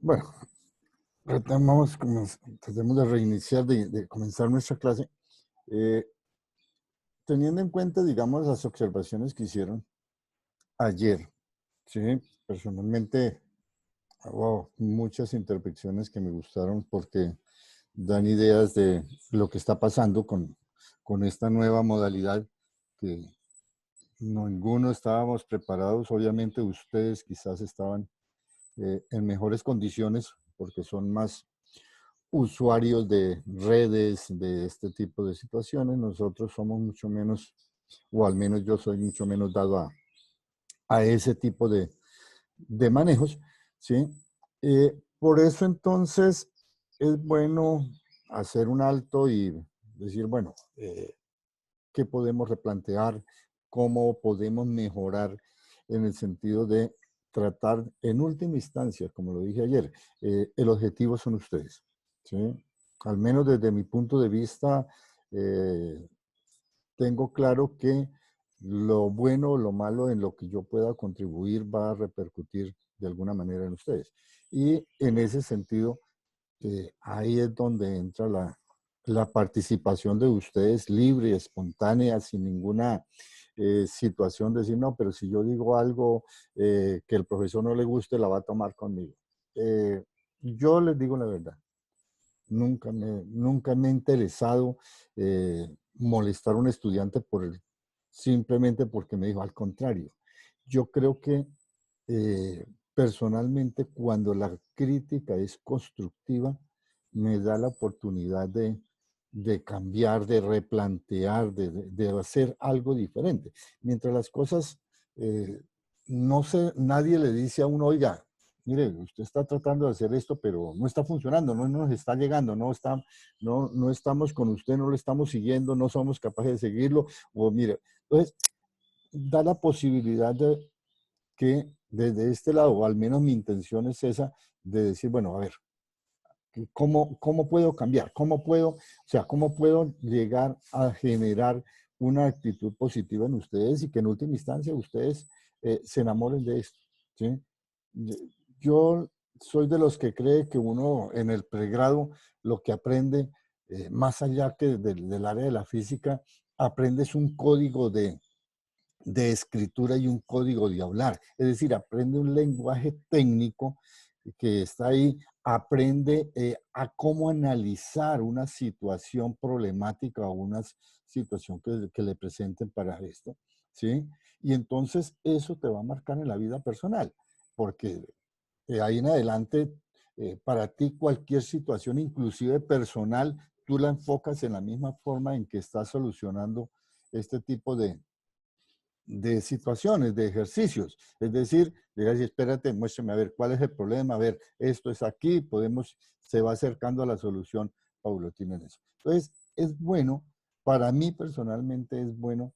Bueno, retomamos, tratemos de reiniciar, de comenzar nuestra clase. Eh, Teniendo en cuenta, digamos, las observaciones que hicieron ayer, ¿sí? Personalmente, hubo muchas intervenciones que me gustaron porque dan ideas de lo que está pasando con esta nueva modalidad que ninguno estábamos preparados. Obviamente ustedes quizás estaban en mejores condiciones porque son más usuarios de redes, de este tipo de situaciones. Nosotros somos mucho menos, o al menos yo soy mucho menos dado a ese tipo de manejos, ¿sí? Por eso entonces es bueno hacer un alto y decir, bueno, ¿qué podemos replantear? ¿Cómo podemos mejorar en el sentido de tratar en última instancia, como lo dije ayer, el objetivo son ustedes, ¿sí? Al menos desde mi punto de vista, eh, tengo claro que lo bueno o lo malo en lo que yo pueda contribuir va a repercutir de alguna manera en ustedes. Y en ese sentido, ahí es donde entra la participación de ustedes libre, espontánea, sin ninguna situación de decir, no, pero si yo digo algo que el profesor no le guste, la va a tomar conmigo. Yo les digo la verdad, nunca me ha interesado molestar a un estudiante simplemente porque me dijo, al contrario. Yo creo que personalmente cuando la crítica es constructiva, me da la oportunidad de cambiar, de replantear, de hacer algo diferente. Mientras las cosas, eh, no sé, nadie le dice a uno, oiga, mire, usted está tratando de hacer esto, pero no está funcionando, no nos está llegando, no estamos con usted, no lo estamos siguiendo, no somos capaces de seguirlo, o mire, entonces da la posibilidad de que desde este lado, o al menos mi intención es esa, de decir, bueno, a ver, ¿cómo puedo cambiar? ¿Cómo puedo llegar a generar una actitud positiva en ustedes y que en última instancia ustedes se enamoren de esto? ¿Sí? Yo soy de los que cree que uno en el pregrado lo que aprende, más allá que del área de la física, aprendes un código de escritura y un código de hablar. Es decir, aprende un lenguaje técnico que está ahí, aprende a cómo analizar una situación problemática o una situación que le presenten para esto, ¿sí? Y entonces eso te va a marcar en la vida personal, porque de ahí en adelante, para ti cualquier situación, inclusive personal, tú la enfocas en la misma forma en que estás solucionando este tipo de situaciones, de ejercicios. Es decir, llegas y espérate, muéstrame a ver cuál es el problema, a ver, esto es aquí, se va acercando a la solución paulatina en eso. Entonces, es bueno, para mí personalmente es bueno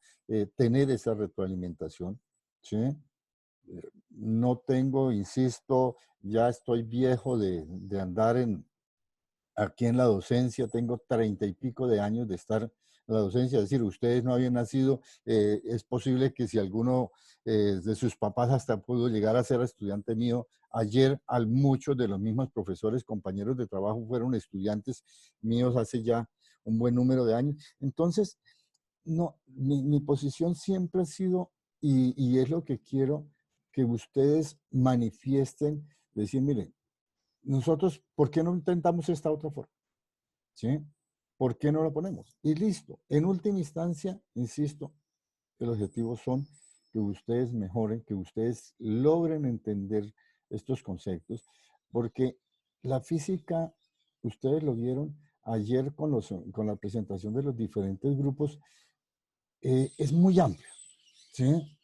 tener esa retroalimentación, ¿sí? No tengo, insisto, ya estoy viejo de andar aquí en la docencia, tengo 30 y pico de años de estar en la docencia, es decir, ustedes no habían nacido, es posible que si alguno de sus papás hasta pudo llegar a ser estudiante mío, ayer muchos de los mismos profesores, compañeros de trabajo fueron estudiantes míos hace ya un buen número de años. Entonces, no, mi posición siempre ha sido, y es lo que quiero, que ustedes manifiesten, decir, miren, nosotros, ¿por qué no intentamos esta otra forma? ¿Sí? ¿Por qué no lo ponemos? Y listo. En última instancia, insisto, el objetivo son que ustedes mejoren, que ustedes logren entender estos conceptos, porque la física, ustedes lo vieron ayer con la presentación de los diferentes grupos, es muy amplia, ¿sí?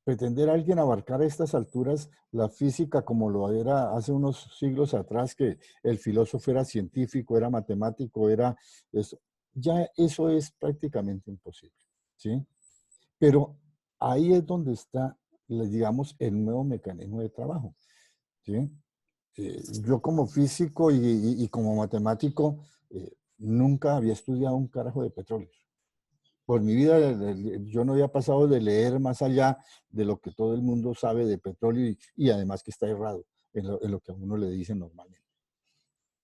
Pretender a alguien abarcar a estas alturas la física como lo era hace unos siglos atrás, que el filósofo era científico, era matemático, era eso, ya eso es prácticamente imposible, ¿sí? Pero ahí es donde está, digamos, el nuevo mecanismo de trabajo, ¿sí? Yo como físico y como matemático nunca había estudiado un carajo de petróleo. Por mi vida, yo no había pasado de leer más allá de lo que todo el mundo sabe de petróleo y además que está errado. en lo que a uno le dicen normalmente.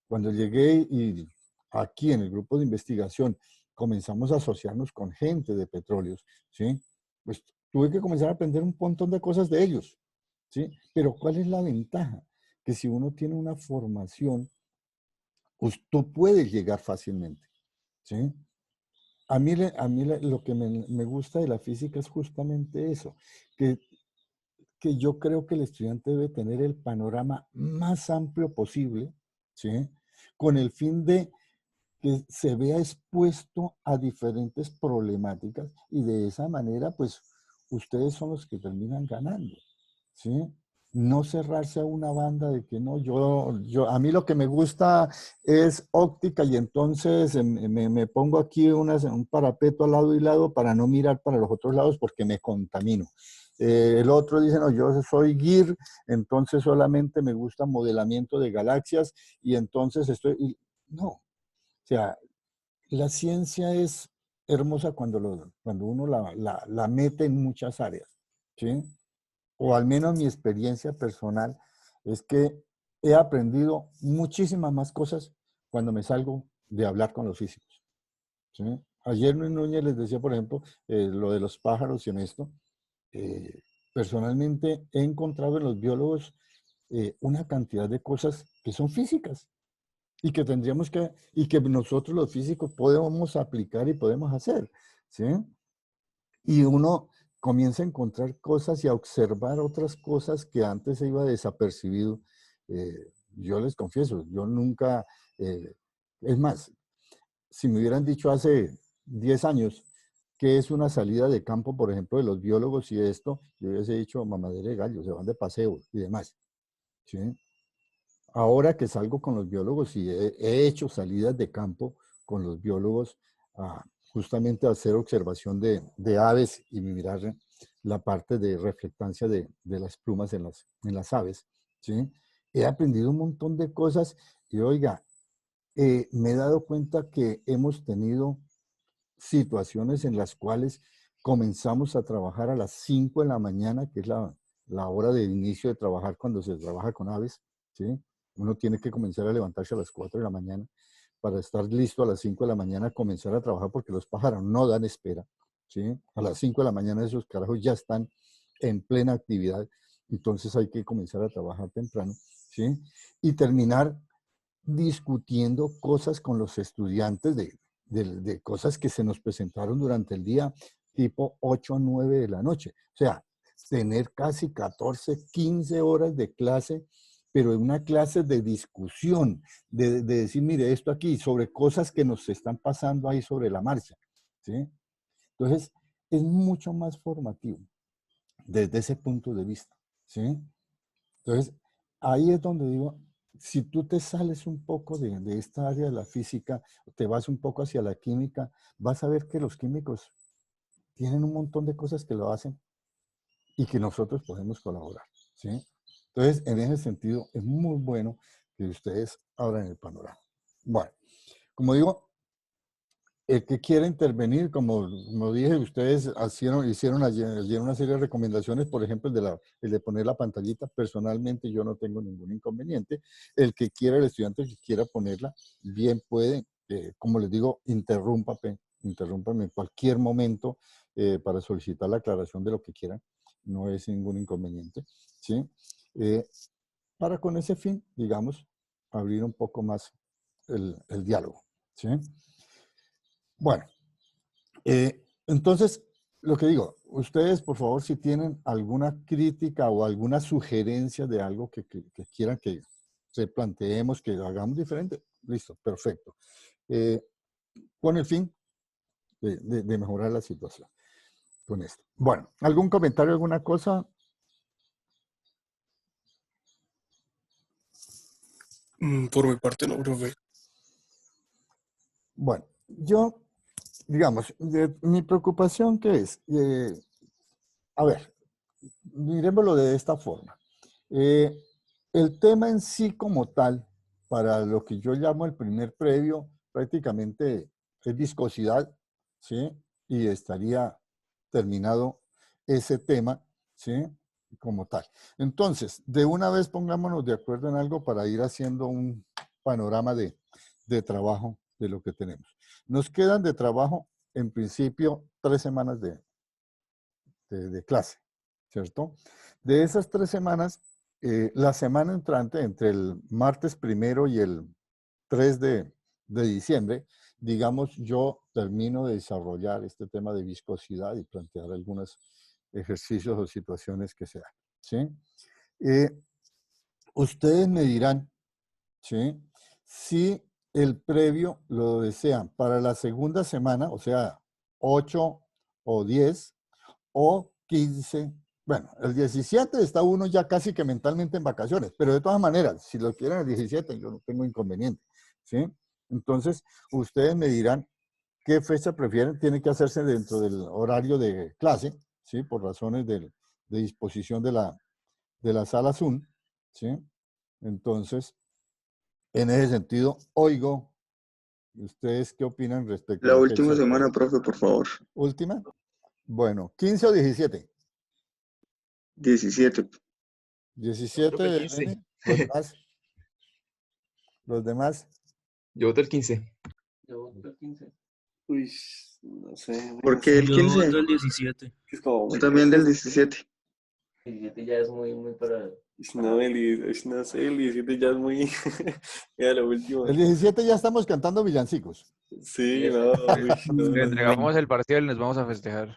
Cuando llegué y aquí en el grupo de investigación comenzamos a asociarnos con gente de petróleos, ¿sí? Pues tuve que comenzar a aprender un montón de cosas de ellos, ¿sí? Pero ¿cuál es la ventaja? Que si uno tiene una formación, pues tú puedes llegar fácilmente, ¿sí? Lo que me gusta de la física es justamente eso, que, que yo creo que el estudiante debe tener el panorama más amplio posible, ¿sí? Con el fin de que se vea expuesto a diferentes problemáticas y de esa manera, pues, ustedes son los que terminan ganando, ¿sí? No cerrarse a una banda de que no, a mí lo que me gusta es óptica y entonces me pongo aquí un parapeto al lado y lado para no mirar para los otros lados porque me contamino. El otro dice, no, yo soy GIR, entonces solamente me gusta modelamiento de galaxias y entonces no, o sea, la ciencia es hermosa cuando uno la mete en muchas áreas, ¿sí? O al menos mi experiencia personal es que he aprendido muchísimas más cosas cuando me salgo de hablar con los físicos, ¿sí? Ayer Luis Núñez les decía, por ejemplo, lo de los pájaros y en esto. eh, Personalmente he encontrado en los biólogos una cantidad de cosas que son físicas y que y que nosotros los físicos podemos aplicar y podemos hacer, ¿sí? Y uno comienza a encontrar cosas y a observar otras cosas que antes se iba desapercibido. Yo les confieso, yo nunca, eh, es más, si me hubieran dicho hace 10 años que es una salida de campo, por ejemplo, de los biólogos y esto, yo hubiese dicho mamadera de gallo, se van de paseo y demás, ¿sí? Ahora que salgo con los biólogos y he hecho salidas de campo con los biólogos justamente a hacer observación de aves y mirar la parte de reflectancia de las plumas en las aves, ¿sí? He aprendido un montón de cosas y oiga, me he dado cuenta que hemos tenido situaciones en las cuales comenzamos a trabajar a las 5 de la mañana, que es la hora de inicio de trabajar cuando se trabaja con aves, ¿sí? Uno tiene que comenzar a levantarse a las 4 de la mañana para estar listo a las 5 de la mañana, comenzar a trabajar porque los pájaros no dan espera, ¿sí? A las 5 de la mañana esos carajos ya están en plena actividad, entonces hay que comenzar a trabajar temprano, ¿sí? Y terminar discutiendo cosas con los estudiantes de cosas que se nos presentaron durante el día, tipo 8 o 9 de la noche. O sea, tener casi 14, 15 horas de clase, pero en una clase de discusión, de decir, mire, esto aquí, sobre cosas que nos están pasando ahí sobre la marcha, ¿sí? Entonces, es mucho más formativo desde ese punto de vista, ¿sí? Entonces, ahí es donde digo, si tú te sales un poco de esta área de la física, te vas un poco hacia la química, vas a ver que los químicos tienen un montón de cosas que lo hacen y que nosotros podemos colaborar, ¿sí? Entonces, en ese sentido, es muy bueno que ustedes abran el panorama. Bueno, como digo, el que quiera intervenir, como dije, ustedes hicieron ayer una serie de recomendaciones, por ejemplo, el de poner la pantallita. Personalmente yo no tengo ningún inconveniente. El que quiera, el estudiante que quiera ponerla, bien puede, como les digo, interrúmpame en cualquier momento para solicitar la aclaración de lo que quieran. No es ningún inconveniente, ¿sí? Eh, para con ese fin, digamos, abrir un poco más el diálogo, ¿sí? Bueno. Entonces, lo que digo, ustedes, por favor, si tienen alguna crítica o alguna sugerencia de algo que quieran que replanteemos, que hagamos diferente, listo, perfecto. Eh, con el fin de mejorar la situación con esto. Bueno, ¿algún comentario, alguna cosa? Por mi parte no, profe. Bueno, yo, digamos, mi preocupación, ¿qué es? A ver, miremoslo de esta forma. Eh, el tema en sí como tal, para lo que yo llamo el primer previo, prácticamente es viscosidad, ¿sí? Y estaría terminado ese tema, ¿sí? como tal. Entonces, de una vez pongámonos de acuerdo en algo para ir haciendo un panorama de trabajo de lo que tenemos. Nos quedan de trabajo, en principio, 3 semanas de clase, ¿cierto? De esas 3 semanas, la semana entrante, entre el martes 1 y el 3 de diciembre, digamos, yo termino de desarrollar este tema de viscosidad y plantear algunos ejercicios o situaciones que se dan, ¿sí? Eh, Ustedes me dirán, ¿sí? Si el previo lo desean para la segunda semana, o sea, 8 o 10 o 15. Bueno, el 17 está uno ya casi que mentalmente en vacaciones, pero de todas maneras, si lo quieren el 17, yo no tengo inconveniente, ¿sí? Entonces, ustedes me dirán qué fecha prefieren. Tiene que hacerse dentro del horario de clase, ¿sí? Por razones de disposición de la sala Zoom, ¿sí? Entonces, en ese sentido, oigo, ¿ustedes qué opinan respecto a La la última fecha de clase? semana, profe, por favor. Última. Bueno, 15 o 17. 17. 17, Profe, 15. Lenny. Los demás. Los demás. Yo voto el 15. Yo voto el 15. Uy, no sé. ¿Por qué el Yo 15? voto el 17. Es como Yo muy también del 17. 17 ya es muy para... No, no sé, el 17 ya es muy. Era lo último. El 17 ya estamos cantando villancicos. Sí, no, uy, no. Le entregamos el parcial y nos vamos a festejar.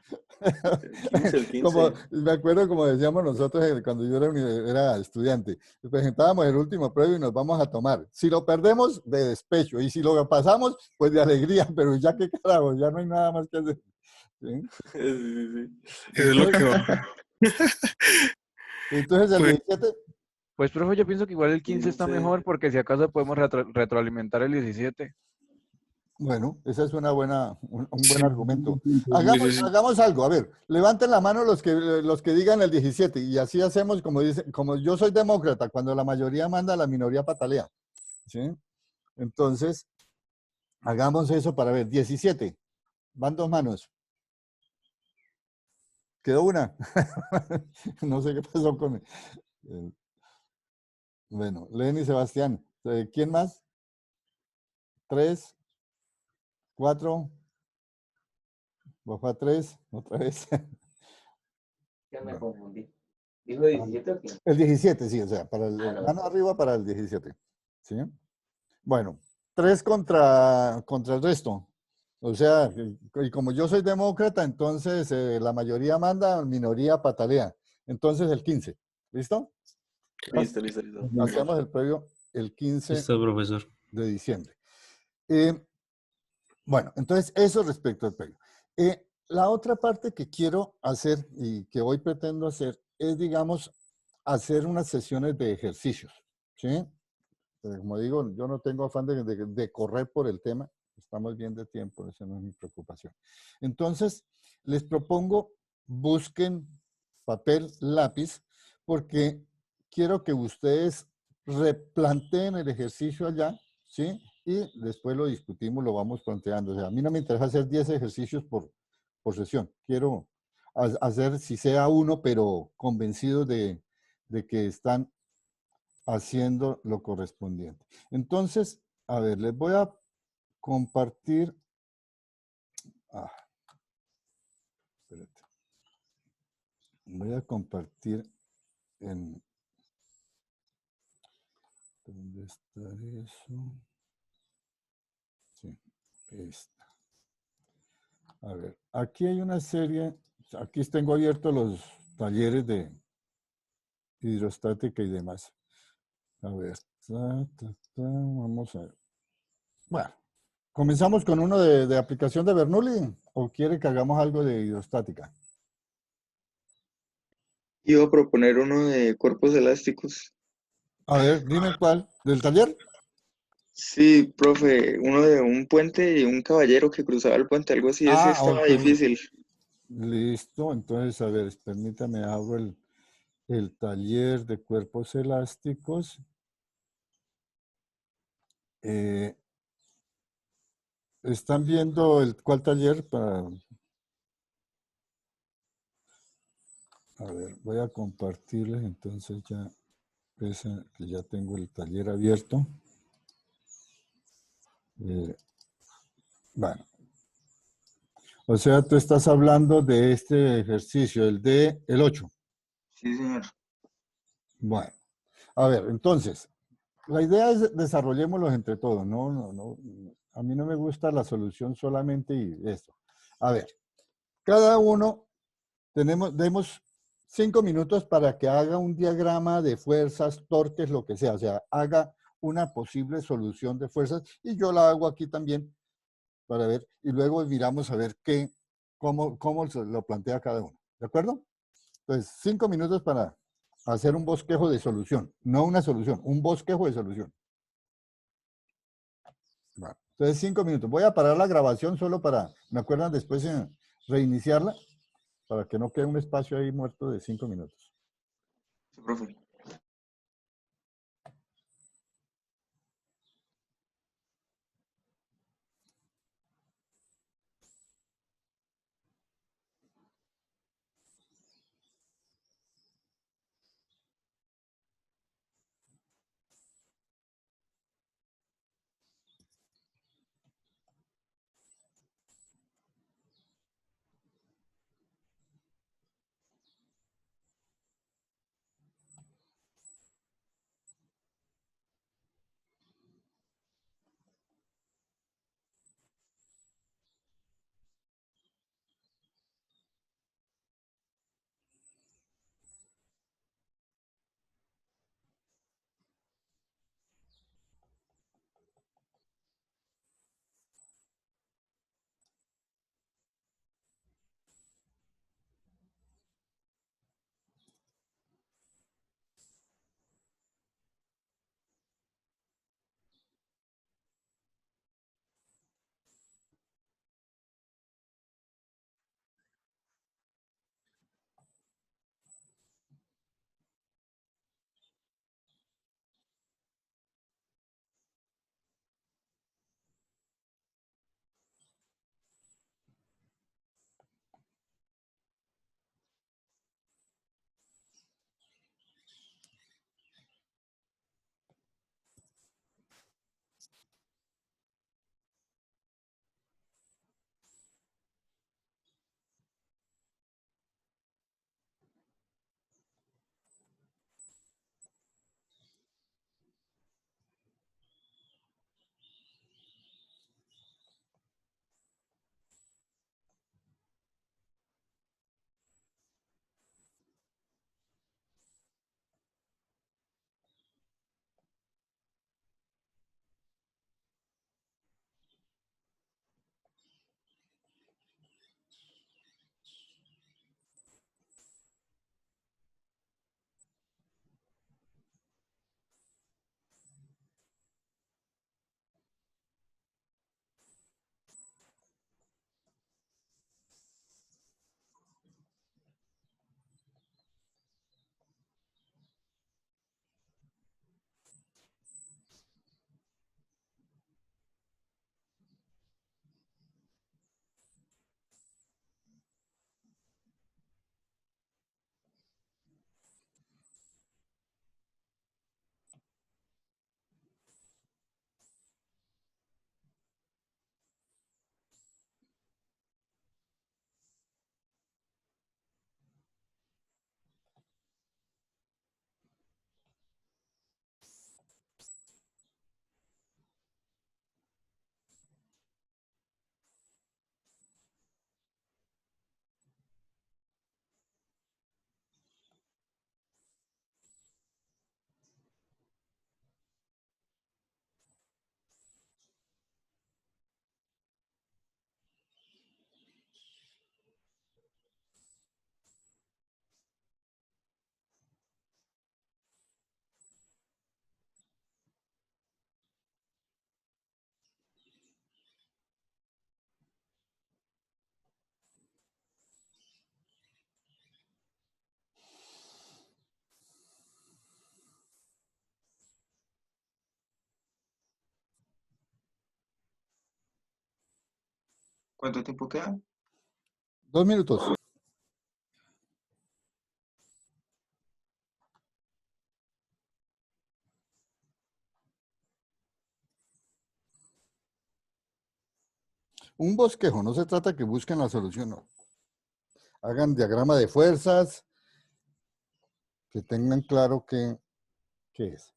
El 15. Como, me acuerdo como decíamos nosotros cuando yo era estudiante, presentábamos el último premio y nos vamos a tomar. Si lo perdemos, de despecho, y si lo pasamos, pues de alegría, pero ya qué carajo, ya no hay nada más que hacer. ¿Sí? Sí. Es lo que va. Entonces el Pues, 17, Pues, profe, yo pienso que igual el 15 está 15. mejor porque si acaso podemos retroalimentar el 17. bueno, ese es un buen sí, argumento. sí. Hagamos algo, a ver, levanten la mano los que digan el 17 y así hacemos como yo soy demócrata, cuando la mayoría manda, la minoría patalea. ¿Sí? Entonces, hagamos eso para ver. 17, van 2 manos. Quedó una. No sé qué pasó con... bueno, Lenny y Sebastián. ¿Quién más? 3, 4, baja 3, otra vez. Ya me No. confundí. ¿Dijo 17 o qué? El 17, sí, o sea, para el no. mano arriba para el 17. ¿Sí? Bueno, 3 contra el resto. O sea, y como yo soy demócrata, entonces la mayoría manda, minoría patalea. Entonces el 15. ¿Listo? Listo. Hacemos el previo el 15 Listo, profesor. de diciembre. Bueno, entonces eso respecto al previo. La otra parte que quiero hacer y que hoy pretendo hacer es, digamos, hacer unas sesiones de ejercicios. ¿Sí? Como digo, yo no tengo afán de correr por el tema. Estamos bien de tiempo, esa no es mi preocupación. Entonces, les propongo, busquen papel, lápiz, porque quiero que ustedes replanteen el ejercicio allá, ¿sí? Y después lo discutimos, lo vamos planteando. O sea, a mí no me interesa hacer 10 ejercicios por sesión. Quiero hacer, si sea uno, pero convencido de que están haciendo lo correspondiente. Entonces, a ver, les voy a compartir. Espérate. Voy a compartir en. ¿Dónde está eso? Sí, esta. A ver, aquí hay una serie. Aquí tengo abiertos los talleres de hidrostática y demás. A ver, vamos a ver. Bueno, comenzamos con uno de aplicación de Bernoulli, o quiere que hagamos algo de hidrostática. Iba a proponer uno de cuerpos elásticos. A ver, dime cuál. ¿Del taller? Sí, profe, uno de un puente y un caballero que cruzaba el puente, algo así, ese estaba Ok. difícil. Listo. Entonces, a ver, permítame, abro el taller de cuerpos elásticos. ¿Están viendo cuál taller? A ver, voy a compartirles entonces ya, que ya tengo el taller abierto. Bueno, o sea, tú estás hablando de este ejercicio, el 8. Sí, señor. Bueno, a ver, entonces, la idea es desarrollémoslos entre todos, no, a mí no me gusta la solución solamente y esto. A ver, cada uno demos 5 minutos para que haga un diagrama de fuerzas, torques, lo que sea, o sea, haga una posible solución de fuerzas y yo la hago aquí también para ver, y luego miramos a ver cómo se lo plantea cada uno, ¿de acuerdo? Entonces, 5 minutos para hacer un bosquejo de solución, no una solución, un bosquejo de solución. Bueno, entonces, 5 minutos. Voy a parar la grabación solo para, ¿me acuerdan después reiniciarla? Para que no quede un espacio ahí muerto de 5 minutos. Sí, profe. ¿Cuánto tiempo queda? 2 minutos. Un bosquejo, no se trata que busquen la solución, no. Hagan diagrama de fuerzas, que tengan claro qué es.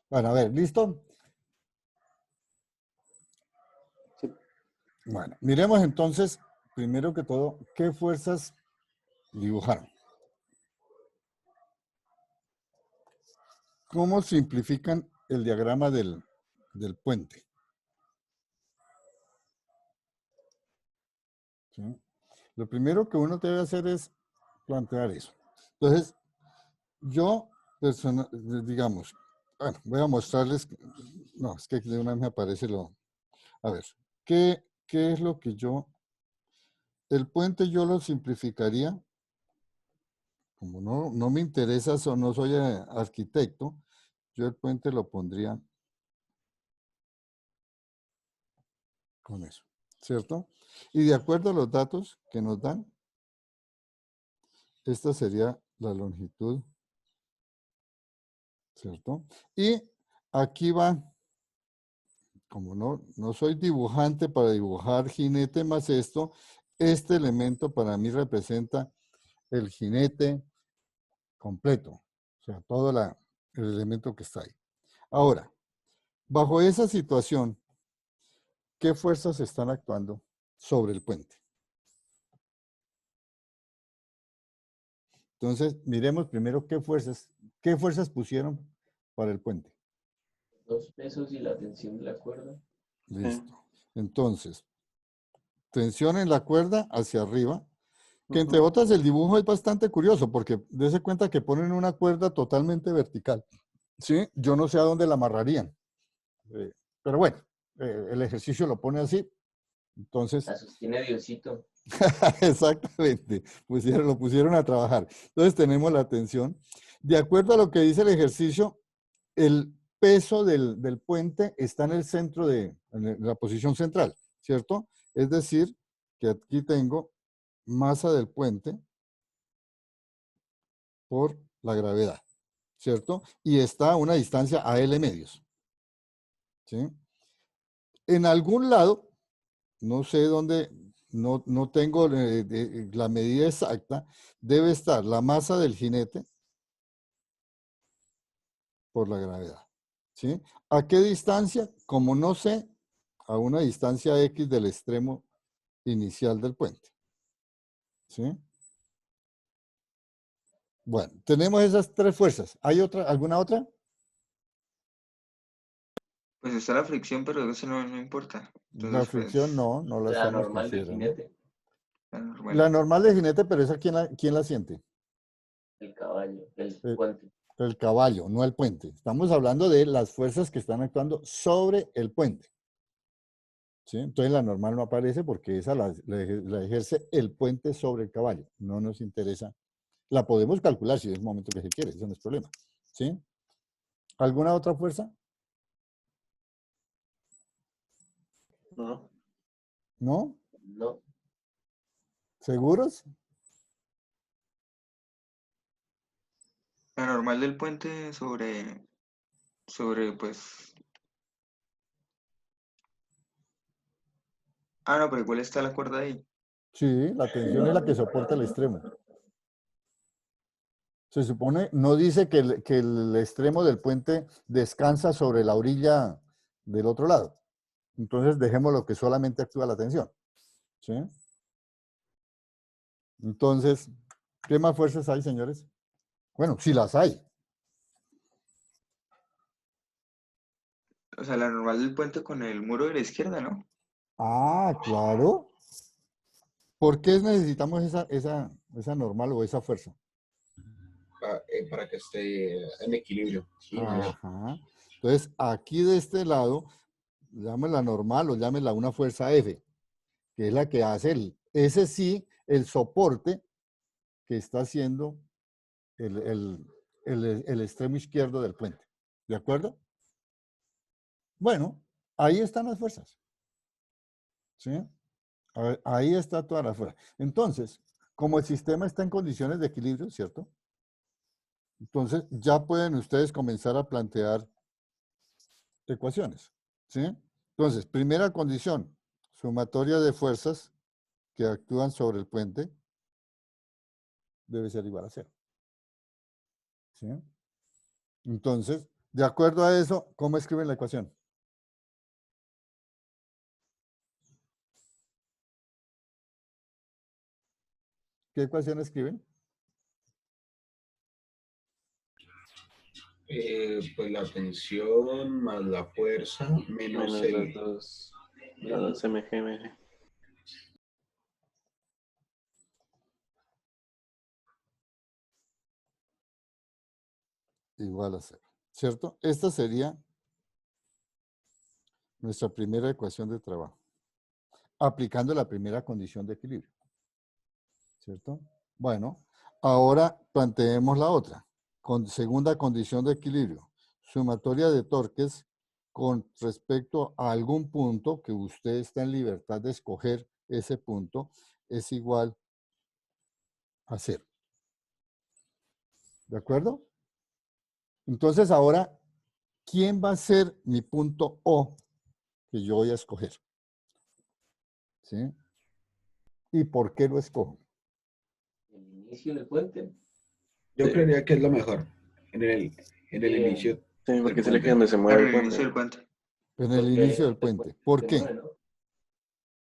Bueno, a ver, ¿listo? Sí. Bueno, miremos entonces, primero que todo, qué fuerzas dibujaron. ¿Cómo simplifican el diagrama del puente? ¿Sí? Lo primero que uno debe hacer es plantear eso. Entonces, yo, digamos, bueno, voy a mostrarles, no, es que de una vez me aparece a ver, ¿qué es lo que el puente yo lo simplificaría, como no me interesa, no soy arquitecto, yo el puente lo pondría con eso, ¿cierto? Y de acuerdo a los datos que nos dan, esta sería la longitud, ¿cierto? Y aquí va, como no soy dibujante para dibujar jinete más esto, este elemento para mí representa el jinete completo, o sea, todo el elemento que está ahí. Ahora, bajo esa situación, ¿qué fuerzas están actuando sobre el puente? Entonces, miremos primero qué fuerzas pusieron para el puente. 2 pesos y la tensión de la cuerda. Listo. Entonces, tensión en la cuerda hacia arriba, que entre Ujú. otras el dibujo es bastante curioso porque dése cuenta que ponen una cuerda totalmente vertical. ¿Sí? Yo no sé a dónde la amarrarían. Pero bueno, el ejercicio lo pone así. Entonces, La sostiene Diosito. exactamente, lo pusieron a trabajar. Entonces tenemos la tensión. De acuerdo a lo que dice el ejercicio, el peso del puente está en el centro en la posición central, ¿cierto? Es decir, que aquí tengo masa del puente por la gravedad, ¿cierto? Y está a una distancia a L medios, ¿sí? En algún lado, no sé dónde, no tengo la medida exacta, debe estar la masa del jinete por la gravedad, ¿sí? ¿A qué distancia? Como no sé, a una distancia X del extremo inicial del puente, ¿sí? Bueno, tenemos esas tres fuerzas. ¿Hay alguna otra? Pues está la fricción, pero eso no importa. La Entonces, fricción pues, no la La estamos normal del considerando. jinete. la La normal. normal de jinete, pero esa ¿quién la siente? El caballo. El Eh, puente. El caballo, no el puente. Estamos hablando de las fuerzas que están actuando sobre el puente. ¿Sí? Entonces la normal no aparece porque esa la ejerce el puente sobre el caballo. No nos interesa. La podemos calcular si es el momento que se quiere, eso no es problema. ¿Sí? ¿Alguna otra fuerza? No. ¿No? No. ¿Seguros? La normal del puente sobre, pues, Ah, no, pero igual está la cuerda ahí. Sí, la tensión es la que soporta el extremo. Se supone, no dice que el extremo del puente descansa sobre la orilla del otro lado. Entonces dejemos lo que solamente actúa la tensión. ¿Sí? Entonces, ¿qué más fuerzas hay, señores? Bueno, si las hay. O sea, la normal del puente con el muro de la izquierda, ¿no? Ah, claro. ¿Por qué necesitamos esa normal o esa fuerza? Para que esté en equilibrio. Sí, Ajá. Entonces, aquí de este lado, llámela normal o llámela una fuerza F, que es la que hace ese sí, el soporte que está haciendo el extremo izquierdo del puente. ¿De acuerdo? Bueno, ahí están las fuerzas. ¿Sí? Ahí está toda la fuerza. Entonces, como el sistema está en condiciones de equilibrio, ¿cierto? Entonces, ya pueden ustedes comenzar a plantear ecuaciones. ¿Sí? Entonces, primera condición, sumatoria de fuerzas que actúan sobre el puente debe ser igual a cero. ¿Sí? Entonces, de acuerdo a eso, ¿cómo escriben la ecuación? ¿Qué ecuación escriben? Pues la tensión más la fuerza menos Menos las dos mg. Igual a cero. ¿Cierto? Esta sería nuestra primera ecuación de trabajo, aplicando la primera condición de equilibrio. ¿Cierto? Bueno, ahora planteemos la otra. Con segunda condición de equilibrio, sumatoria de torques con respecto a algún punto que usted está en libertad de escoger ese punto es igual a cero. ¿De acuerdo? Entonces ahora, ¿quién va a ser mi punto O que yo voy a escoger? ¿Sí? ¿Y por qué lo escojo? El inicio del puente. Yo Sí. creería que es lo mejor en el Bien. inicio Sí, porque del es el eje puente. donde se mueve Claro, el el inicio del puente. puente. En el Porque inicio del el puente. puente ¿Por se qué? mueve, ¿no?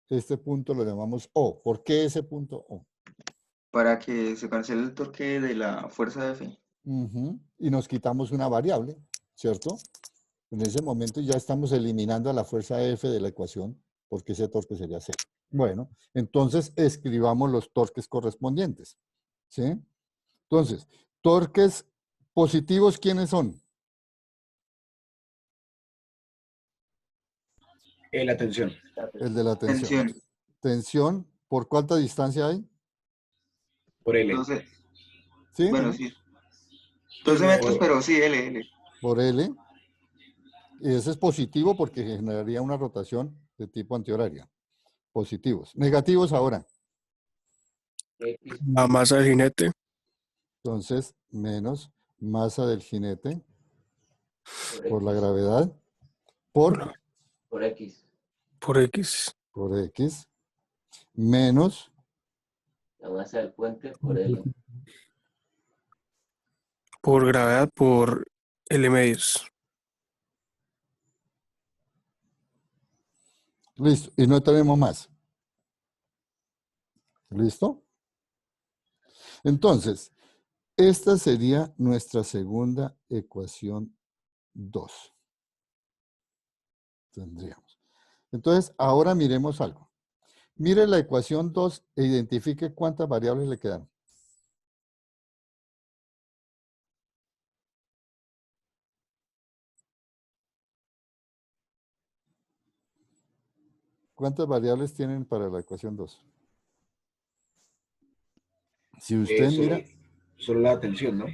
Este punto lo llamamos O. ¿Por qué ese punto O? Para que se cancele el torque de la fuerza F. Ujú. Y nos quitamos una variable, ¿cierto? En ese momento ya estamos eliminando a la fuerza F de la ecuación, porque ese torque sería cero. Bueno, entonces escribamos los torques correspondientes, ¿sí? Entonces, torques positivos, ¿quiénes son? La tensión. El de la tensión. Tensión. Tensión, ¿por cuánta distancia hay? Por L. 12. ¿Sí? Bueno, sí. 12 metros, Por, pero sí, L. Por L. Y ese es positivo porque generaría una rotación de tipo antihoraria. Positivos. Negativos ahora. X La masa del jinete. Entonces, menos masa del jinete por por la X. gravedad por, Por X. Por X. por X menos La masa del puente por L. Por gravedad por L medios. listo. Y no tenemos más. ¿Listo? Entonces, esta sería nuestra segunda ecuación 2. Tendríamos. Entonces, ahora miremos algo. Mire la ecuación 2 e identifique cuántas variables le quedan. ¿Cuántas variables tienen para la ecuación 2? Si usted mira solo la tensión, ¿no?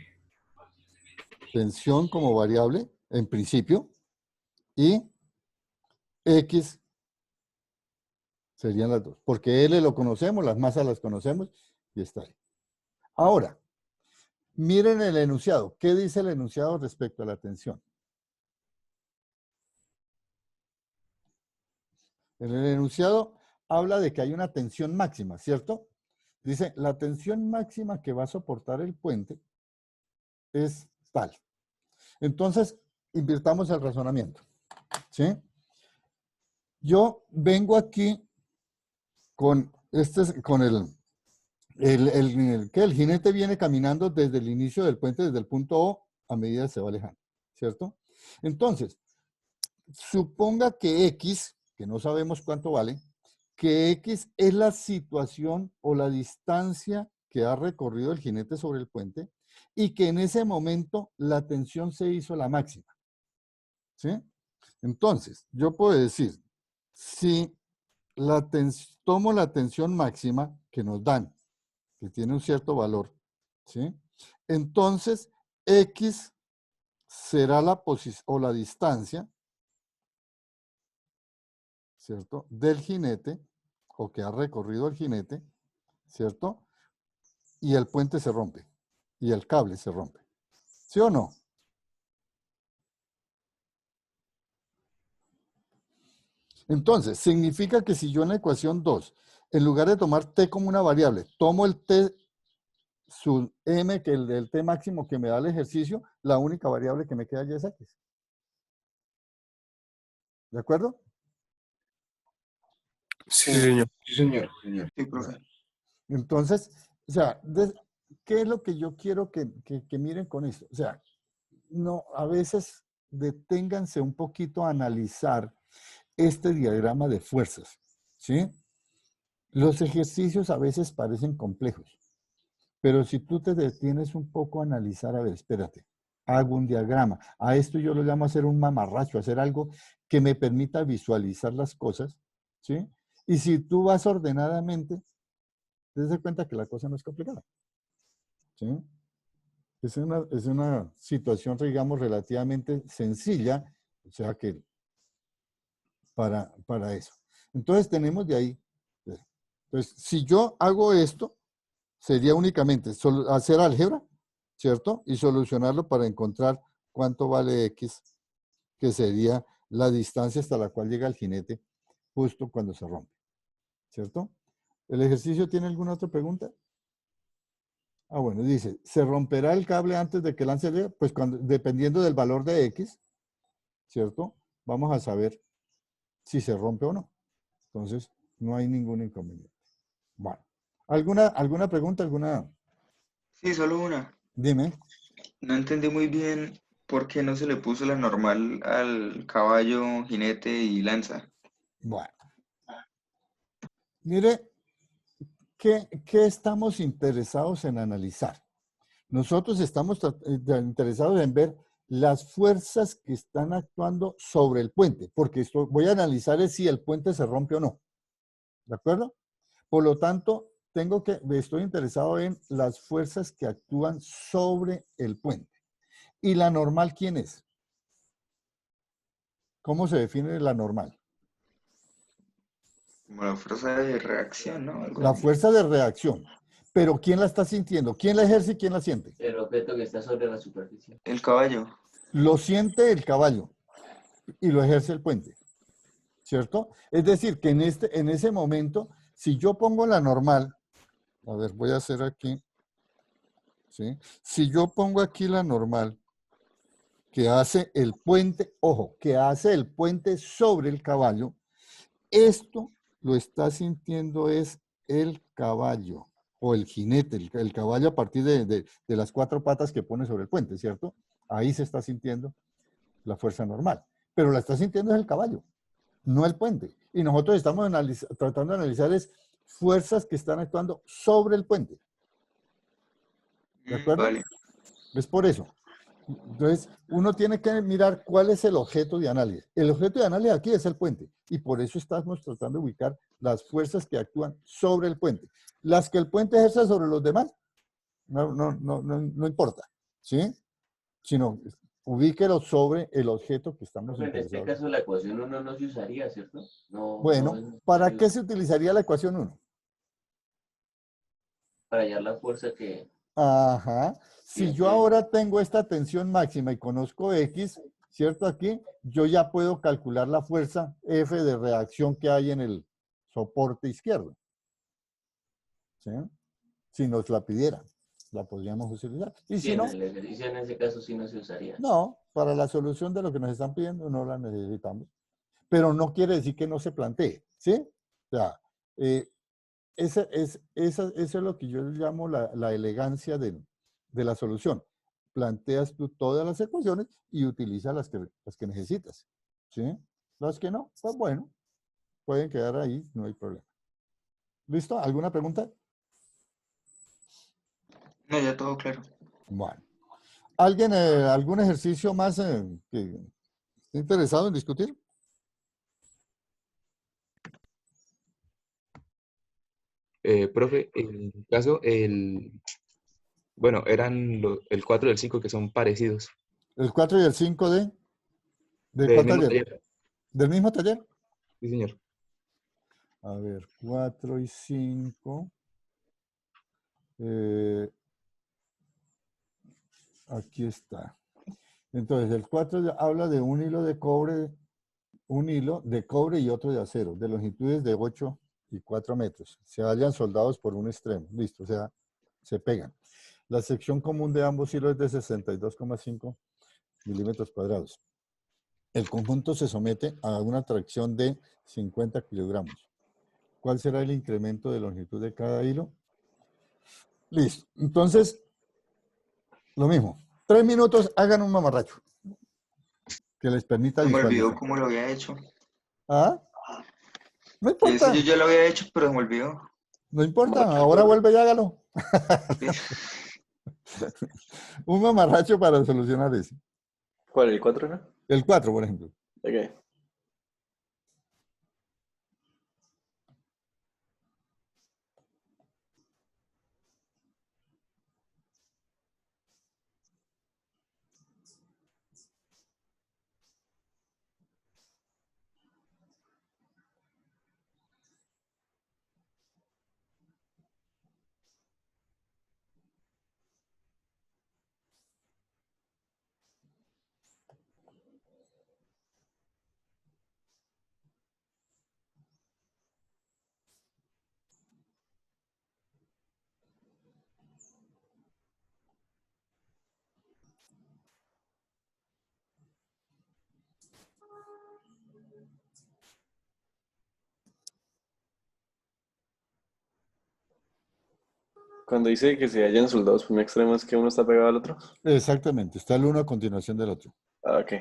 tensión como variable, en principio, y X serían las dos. Porque L lo conocemos, las masas las conocemos y está ahí. Ahora, miren el enunciado. ¿Qué dice el enunciado respecto a la tensión? En el enunciado habla de que hay una tensión máxima, ¿cierto? Dice, la tensión máxima que va a soportar el puente es tal. Entonces, invirtamos el razonamiento, ¿sí? Yo vengo aquí con que el jinete viene caminando desde el inicio del puente, desde el punto O, a medida que se va alejando, ¿cierto? Entonces, suponga que X, que no sabemos cuánto vale, que X es la situación o la distancia que ha recorrido el jinete sobre el puente y que en ese momento la tensión se hizo la máxima, ¿sí? Entonces, yo puedo decir, si tomo la tensión máxima que nos dan, que tiene un cierto valor, ¿sí? Entonces, X será la posición o la distancia, ¿cierto? Del jinete, o que ha recorrido el jinete, ¿cierto? Y el puente se rompe, y el cable se rompe. ¿Sí o no? Entonces, significa que si yo en la ecuación 2, en lugar de tomar t como una variable, tomo el t sub m, que el del t máximo que me da el ejercicio, la única variable que me queda ya es x. ¿De acuerdo? Sí, señor. Sí, señor. Señor. Sí, profe. Entonces, o sea, ¿qué es lo que yo quiero que miren con esto? O sea, no, a veces deténganse un poquito a analizar este diagrama de fuerzas, ¿sí? Los ejercicios a veces parecen complejos, pero si tú te detienes un poco a analizar, a ver, espérate, hago un diagrama. A esto yo lo llamo hacer un mamarracho, hacer algo que me permita visualizar las cosas, ¿sí? Y si tú vas ordenadamente, te das cuenta que la cosa no es complicada, ¿sí? Es una situación, digamos, relativamente sencilla, o sea que para eso. Entonces tenemos de ahí. Entonces, si yo hago esto, sería únicamente hacer álgebra, ¿cierto? Y solucionarlo para encontrar cuánto vale X, que sería la distancia hasta la cual llega el jinete justo cuando se rompe, ¿cierto? ¿El ejercicio tiene alguna otra pregunta? Ah, bueno, dice, ¿se romperá el cable antes de que lance el? Pues dependiendo del valor de X, ¿cierto? Vamos a saber si se rompe o no. Entonces, no hay ningún inconveniente. Bueno, ¿alguna pregunta? Sí, solo una. Dime. No entendí muy bien por qué no se le puso la normal al caballo, jinete y lanza. Bueno. Mire, ¿qué estamos interesados en analizar? Nosotros estamos interesados en ver las fuerzas que están actuando sobre el puente, porque esto voy a analizar es si el puente se rompe o no. ¿De acuerdo? Por lo tanto, estoy interesado en las fuerzas que actúan sobre el puente. ¿Y la normal quién es? ¿Cómo se define la normal? Como la fuerza de reacción, ¿no? Algo La así. fuerza de reacción. Pero ¿quién la está sintiendo? ¿Quién la ejerce y quién la siente? El objeto que está sobre la superficie. El caballo. Lo siente el caballo y lo ejerce el puente, ¿cierto? Es decir, que en ese momento, si yo pongo la normal, a ver, voy a hacer aquí, ¿sí? Si yo pongo aquí la normal que hace el puente, ojo, que hace el puente sobre el caballo, esto lo está sintiendo es el caballo o el jinete, el caballo a partir de las 4 patas que pone sobre el puente, ¿cierto? Ahí se está sintiendo la fuerza normal, pero la está sintiendo es el caballo, no el puente. Y nosotros estamos tratando de analizar es fuerzas que están actuando sobre el puente. ¿De acuerdo? Vale. Es por eso. Entonces, uno tiene que mirar cuál es el objeto de análisis. El objeto de análisis aquí es el puente. Y por eso estamos tratando de ubicar las fuerzas que actúan sobre el puente. Las que el puente ejerce sobre los demás, no importa. ¿Sí? Sino ubíquelo sobre el objeto que estamos En este interesados. caso la ecuación 1 no se usaría, ¿cierto? No, Bueno, no es ¿para necesario qué se utilizaría la ecuación 1? para hallar la fuerza que Ajá. Si tiene yo ahora tengo esta tensión máxima y conozco X, ¿cierto? Aquí, yo ya puedo calcular la fuerza F de reacción que hay soporte izquierdo. ¿Sí? Si nos la pidiera, la podríamos utilizar. Y Sí, si en no, el ejercicio en ese caso sí no se usaría. no, para la solución de lo que nos están pidiendo no la necesitamos. Pero no quiere decir que no se plantee, ¿sí? O sea, eso es lo que yo llamo la elegancia de la solución. Planteas tú todas las ecuaciones y utiliza las que necesitas, ¿sí? Las que no, pues bueno, pueden quedar ahí, no hay problema. ¿Listo? ¿Alguna pregunta? No, ya todo claro. Bueno. ¿Alguien, algún ejercicio más que esté interesado en discutir? Profe, en mi caso, bueno, eran el 4 y el 5 que son parecidos. ¿El 4 y el 5 de Del cuál mismo taller? taller. ¿Del mismo taller? Sí, señor. A ver, 4 y 5. Aquí está. Entonces, el 4 habla de un hilo de cobre, un hilo de cobre y otro de acero, de longitudes de 8 y 4 metros. Se hallan soldados por un extremo. Listo, o sea, se pegan. La sección común de ambos hilos es de 62,5 milímetros cuadrados. El conjunto se somete a una tracción de 50 kilogramos. ¿Cuál será el incremento de longitud de cada hilo? Listo. Entonces, lo mismo. 3 minutos, hagan un mamarracho que les permita Se me olvidó visualizar. cómo lo había hecho. ¿Ah? No Ese yo importa. ya lo había hecho, pero se me olvidó. No importa. Ahora vuelve y hágalo. Un mamarracho para solucionar eso. ¿Cuál? ¿El 4 no? El 4, por ejemplo. Ok. Cuando dice que se hallan soldados por un extremo, ¿es que uno está pegado al otro? Exactamente. Está el uno a continuación del otro. Ah, ok.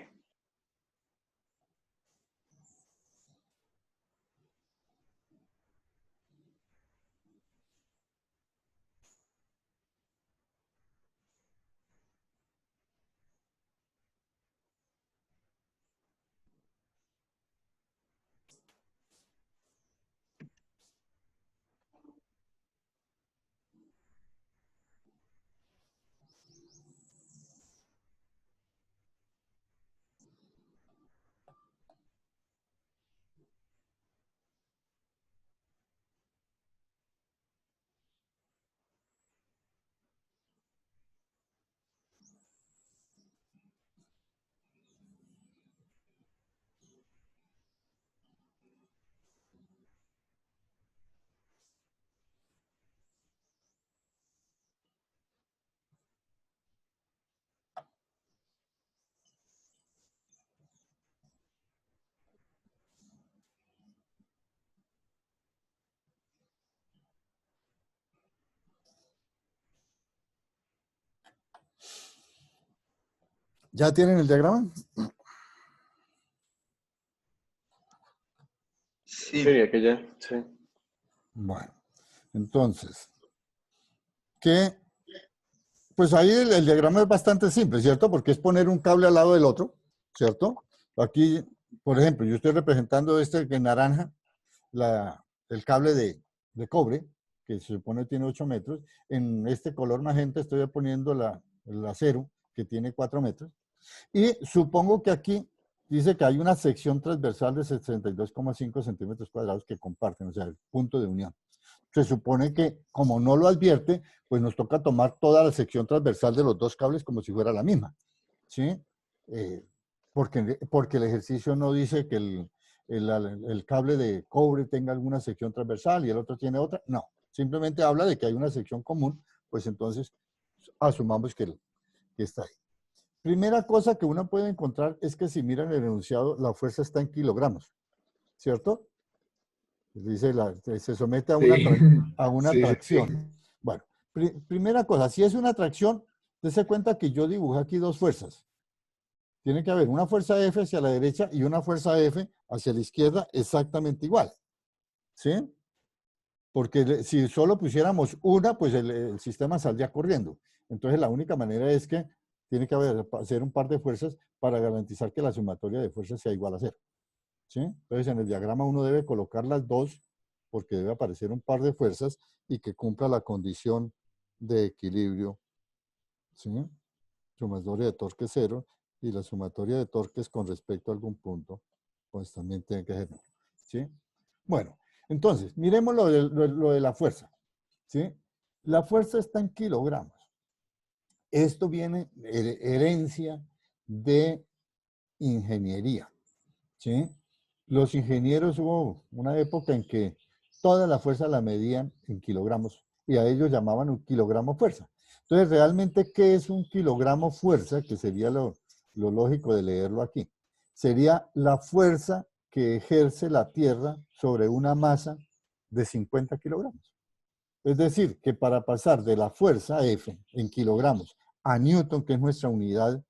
¿Ya tienen el diagrama? Sí, Sí, que ya, sí. Bueno, entonces, ¿qué? Pues ahí el diagrama es bastante simple, ¿cierto? Porque es poner un cable al lado del otro, ¿cierto? Aquí, por ejemplo, yo estoy representando este que en naranja, el cable de cobre, que se supone tiene 8 metros. En este color magenta estoy poniendo el acero, que tiene 4 metros. Y supongo que aquí dice que hay una sección transversal de 62,5 centímetros cuadrados que comparten, o sea, el punto de unión. Se supone que, como no lo advierte, pues nos toca tomar toda la sección transversal de los dos cables como si fuera la misma, ¿sí? Porque el ejercicio no dice que el cable de cobre tenga alguna sección transversal y el otro tiene otra. No, simplemente habla de que hay una sección común, pues entonces asumamos que está ahí. Primera cosa que uno puede encontrar es que si miran el enunciado, la fuerza está en kilogramos, ¿cierto? Dice, se somete a una, a una Sí, sí, tracción. sí. Bueno, primera cosa, si es una tracción, dése cuenta que yo dibujé aquí dos fuerzas. Tiene que haber una fuerza F hacia la derecha y una fuerza F hacia la izquierda exactamente igual. ¿Sí? Porque si solo pusiéramos una, pues el sistema saldría corriendo. Entonces la única manera es que tiene que hacer un par de fuerzas para garantizar que la sumatoria de fuerzas sea igual a cero. ¿Sí? Entonces en el diagrama uno debe colocar las dos porque debe aparecer un par de fuerzas y que cumpla la condición de equilibrio. ¿Sí? Sumatoria de torque cero y la sumatoria de torques con respecto a algún punto, pues también tiene que ser. ¿Sí? Bueno, entonces, miremos lo de la fuerza. ¿Sí? La fuerza está en kilogramos. Esto viene herencia de ingeniería. ¿Sí? Los ingenieros hubo una época en que toda la fuerza la medían en kilogramos y a ellos llamaban un kilogramo fuerza. Entonces, realmente, ¿qué es un kilogramo fuerza? Que sería lo lógico de leerlo aquí. Sería la fuerza que ejerce la Tierra sobre una masa de 50 kilogramos. Es decir, que para pasar de la fuerza F en kilogramos a Newton, que es nuestra unidad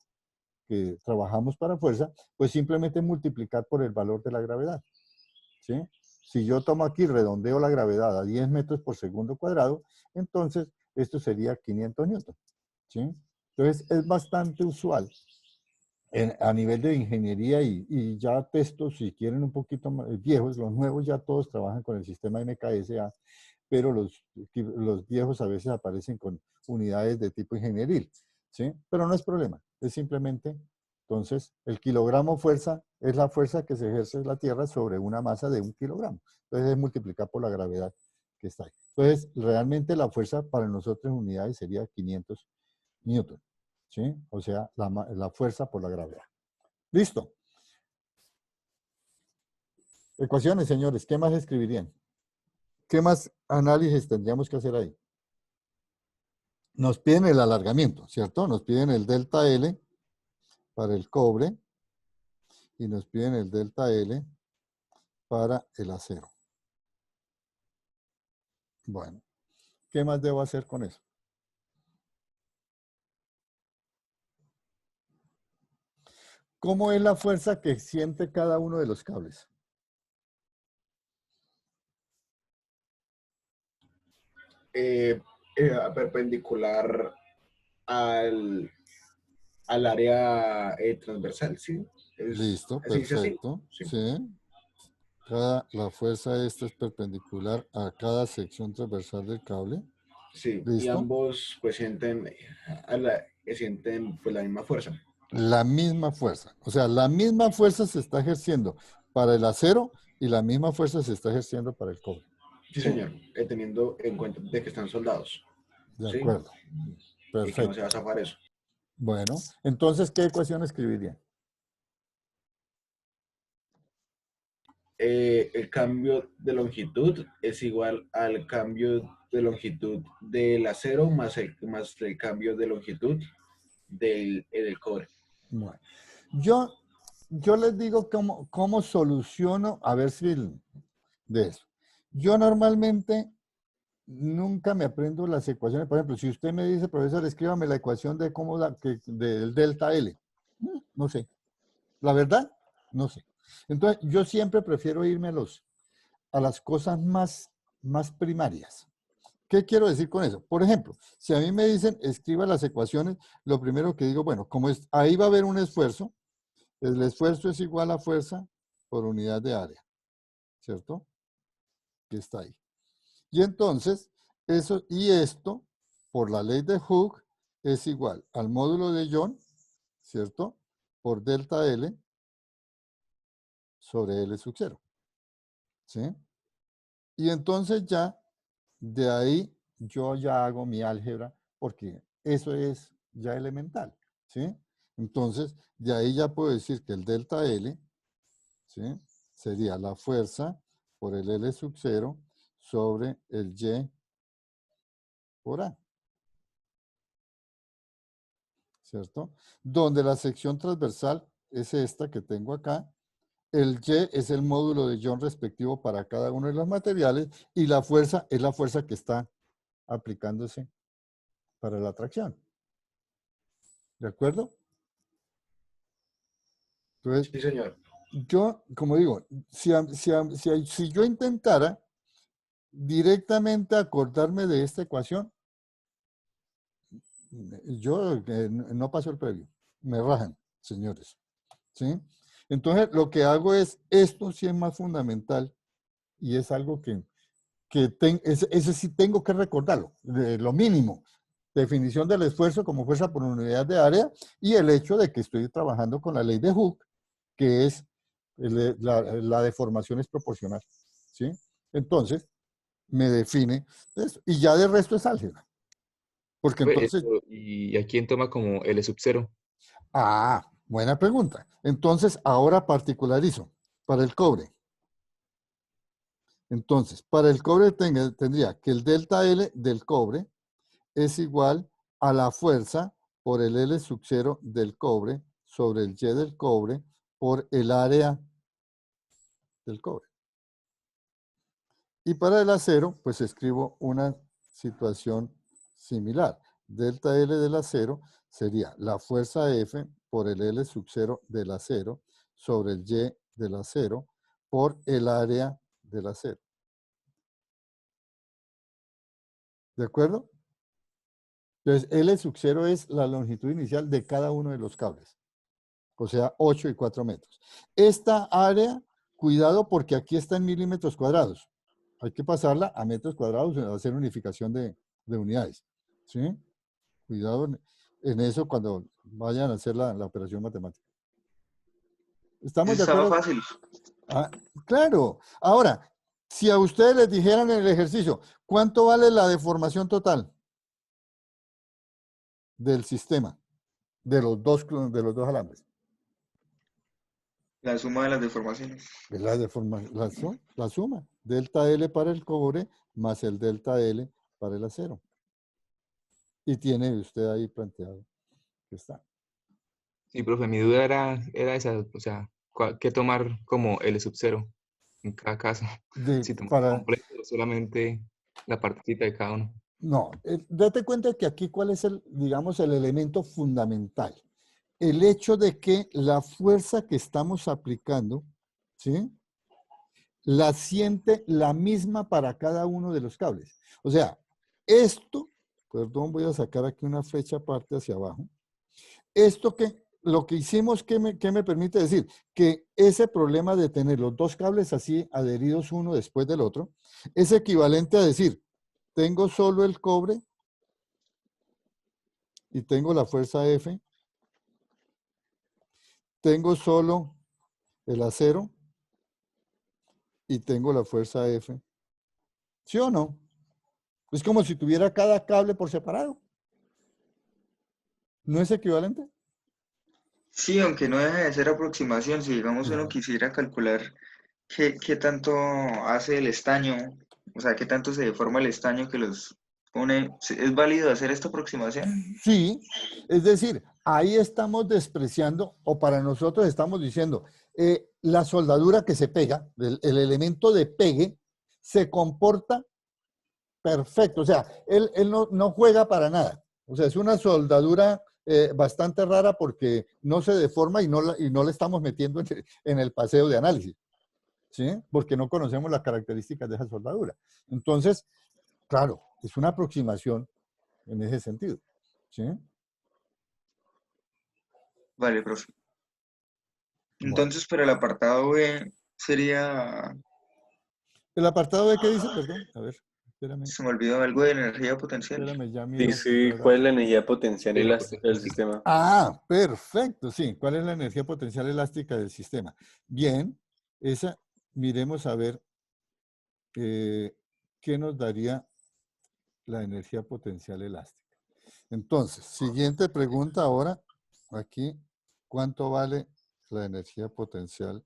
que trabajamos para fuerza, pues simplemente multiplicar por el valor de la gravedad. ¿Sí? Si yo tomo aquí, redondeo la gravedad a 10 metros por segundo cuadrado, entonces esto sería 500 newton. ¿Sí? Entonces es bastante usual a nivel de ingeniería y ya textos, si quieren un poquito más viejos, los nuevos ya todos trabajan con el sistema MKSA, pero los viejos a veces aparecen con unidades de tipo ingenieril, ¿sí? Pero no es problema, es simplemente, entonces, el kilogramo fuerza es la fuerza que se ejerce en la Tierra sobre una masa de 1 kilogramo. Entonces, es multiplicar por la gravedad que está ahí. Entonces, realmente la fuerza para nosotros en unidades sería 500 newton, ¿sí? O sea, la fuerza por la gravedad. ¿Listo? Ecuaciones, señores, ¿qué más escribirían? ¿Qué más análisis tendríamos que hacer ahí? Nos piden el alargamiento, ¿cierto? Nos piden el delta L para el cobre y nos piden el delta L para el acero. Bueno, ¿qué más debo hacer con eso? ¿Cómo es la fuerza que siente cada uno de los cables? Perpendicular al, al área transversal, ¿sí? Listo, Así dice así. perfecto. Sí. Sí. La fuerza esta es perpendicular a cada sección transversal del cable. Sí, y ¿Listo? ambos pues sienten pues la misma fuerza. La misma fuerza. O sea, la misma fuerza se está ejerciendo para el acero y la misma fuerza se está ejerciendo para el cobre. Sí, señor, teniendo en cuenta de que están soldados. De ¿Sí? acuerdo. Y que no se Perfecto. va a zafar eso. Bueno, entonces, ¿qué ecuación escribirían? El cambio de longitud es igual al cambio de longitud del acero más el cambio de longitud del cobre. Bueno, yo les digo cómo soluciono, a ver si de eso. Yo normalmente nunca me aprendo las ecuaciones. Por ejemplo, si usted me dice, profesor, escríbame la ecuación de cómo del delta L. No sé. La verdad, no sé. Entonces, yo siempre prefiero irme a las cosas más primarias. ¿Qué quiero decir con eso? Por ejemplo, si a mí me dicen, escriba las ecuaciones, lo primero que digo, bueno, como es, ahí va a haber un esfuerzo, el esfuerzo es igual a fuerza por unidad de área, ¿cierto? Que está ahí. Y entonces, esto, por la ley de Hooke, es igual al módulo de Young, ¿cierto? Por delta L sobre L sub 0. ¿Sí? Y entonces ya, de ahí, yo ya hago mi álgebra, porque eso es ya elemental, ¿sí? Entonces, de ahí ya puedo decir que el delta L, ¿sí? sería la fuerza por el L sub 0 sobre el Y por A. ¿Cierto? Donde la sección transversal es esta que tengo acá. El Y es el módulo de Young respectivo para cada uno de los materiales y la fuerza es la fuerza que está aplicándose para la tracción. ¿De acuerdo? Entonces, Sí, señor. yo, como digo, si yo intentara directamente acordarme de esta ecuación, yo no paso el previo. Me rajan, señores. ¿Sí? Entonces, lo que hago es, esto sí es más fundamental y es algo ese sí tengo que recordarlo, lo mínimo. Definición del esfuerzo como fuerza por unidad de área y el hecho de que estoy trabajando con la ley de Hooke, que es la deformación es proporcional. ¿Sí? Entonces, me define eso. Y ya de resto es álgebra. Porque entonces, ¿Y a quién toma como L sub 0? buena pregunta. Entonces, ahora particularizo para el cobre. Entonces, para el cobre tendría que el delta L del cobre es igual a la fuerza por el L sub 0 del cobre sobre el Y del cobre por el área del cobre. Y para el acero, pues escribo una situación similar. Delta L del acero sería la fuerza F por el L sub 0 del acero sobre el Y del acero por el área del acero. ¿De acuerdo? Entonces, L sub 0 es la longitud inicial de cada uno de los cables. O sea, 8 y 4 metros. Esta área, cuidado porque aquí está en milímetros cuadrados. Hay que pasarla a metros cuadrados, hacer unificación de unidades. ¿Sí? Cuidado en eso cuando vayan a hacer la operación matemática. ¿Estamos Eso de estaba acuerdo? fácil. Claro. Ahora, si a ustedes les dijeran en el ejercicio, ¿cuánto vale la deformación total del sistema de los dos alambres? La suma de las deformaciones. Es la suma. Delta L para el cobre más el delta L para el acero. Y tiene usted ahí planteado que está. Sí, profe, mi duda era esa, o sea, ¿qué tomar como L sub 0 en cada caso? Si tomar completo o solamente la partecita de cada uno. No, date cuenta que aquí cuál es digamos, el elemento fundamental. El hecho de que la fuerza que estamos aplicando, ¿sí? La siente la misma para cada uno de los cables. O sea, esto, perdón, voy a sacar aquí una flecha aparte hacia abajo. Esto lo que hicimos, ¿qué me permite decir? Que ese problema de tener los dos cables así adheridos uno después del otro, es equivalente a decir, tengo solo el cobre y tengo la fuerza F, tengo solo el acero y tengo la fuerza F. ¿Sí o no? Es como si tuviera cada cable por separado. ¿No es equivalente? Sí, aunque no deja de ser aproximación. Si digamos uno Claro. quisiera calcular qué tanto hace el estaño, o sea, qué tanto se deforma el estaño que los pone, ¿es válido hacer esta aproximación? Sí, es decir, ahí estamos despreciando, o para nosotros estamos diciendo, la soldadura que se pega, el elemento de pegue, se comporta perfecto. O sea, él no juega para nada. O sea, es una soldadura bastante rara porque no se deforma y no le estamos metiendo en el paseo de análisis, ¿sí? Porque no conocemos las características de esa soldadura. Entonces, claro, es una aproximación en ese sentido, ¿sí? Vale, profe. Bueno. Entonces, para el apartado B sería, ¿El apartado de qué dice? Perdón, a ver, espérame, se me olvidó algo de energía potencial. espérame, ya miro. Dice, ¿cuál es la energía potencial La elástica del potencia. sistema? Perfecto, sí. ¿Cuál es la energía potencial elástica del sistema? Bien, esa, miremos a ver qué nos daría la energía potencial elástica. Entonces, siguiente pregunta ahora, aquí, ¿cuánto vale la energía potencial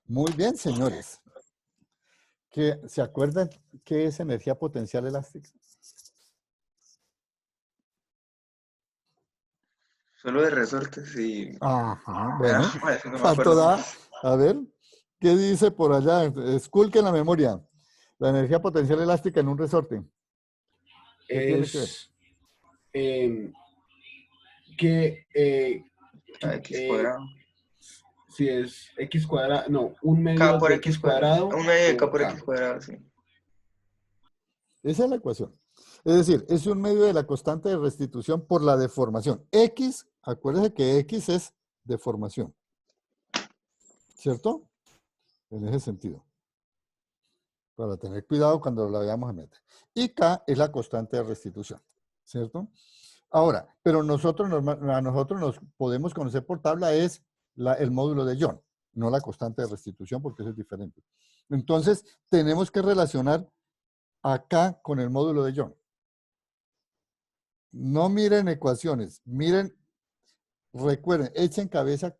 Muy bien, señores. ¿Se acuerdan qué es energía potencial elástica? Solo de resortes y... Ajá, bueno. Eso no me A acuerdo. a ver, ¿qué dice por allá? Esculquen la memoria. La energía potencial elástica en un resorte. ¿Qué tiene que ver? Es que X cuadrado. si es x cuadrado, no, un K medio por de X x cuadrado. cuadrado Un medio de K por por k. X cuadrado, sí. Esa es la ecuación. Es decir, es un medio de la constante de restitución por la deformación. X, acuérdense que X es deformación. ¿Cierto? En ese sentido. Para tener cuidado cuando la veamos en mente. Y K es la constante de restitución. ¿Cierto? Ahora, pero a nosotros nos podemos conocer por tabla es el módulo de Young, no la constante de restitución porque eso es diferente. Entonces, tenemos que relacionar acá con el módulo de Young. No miren ecuaciones, miren, recuerden, echen cabeza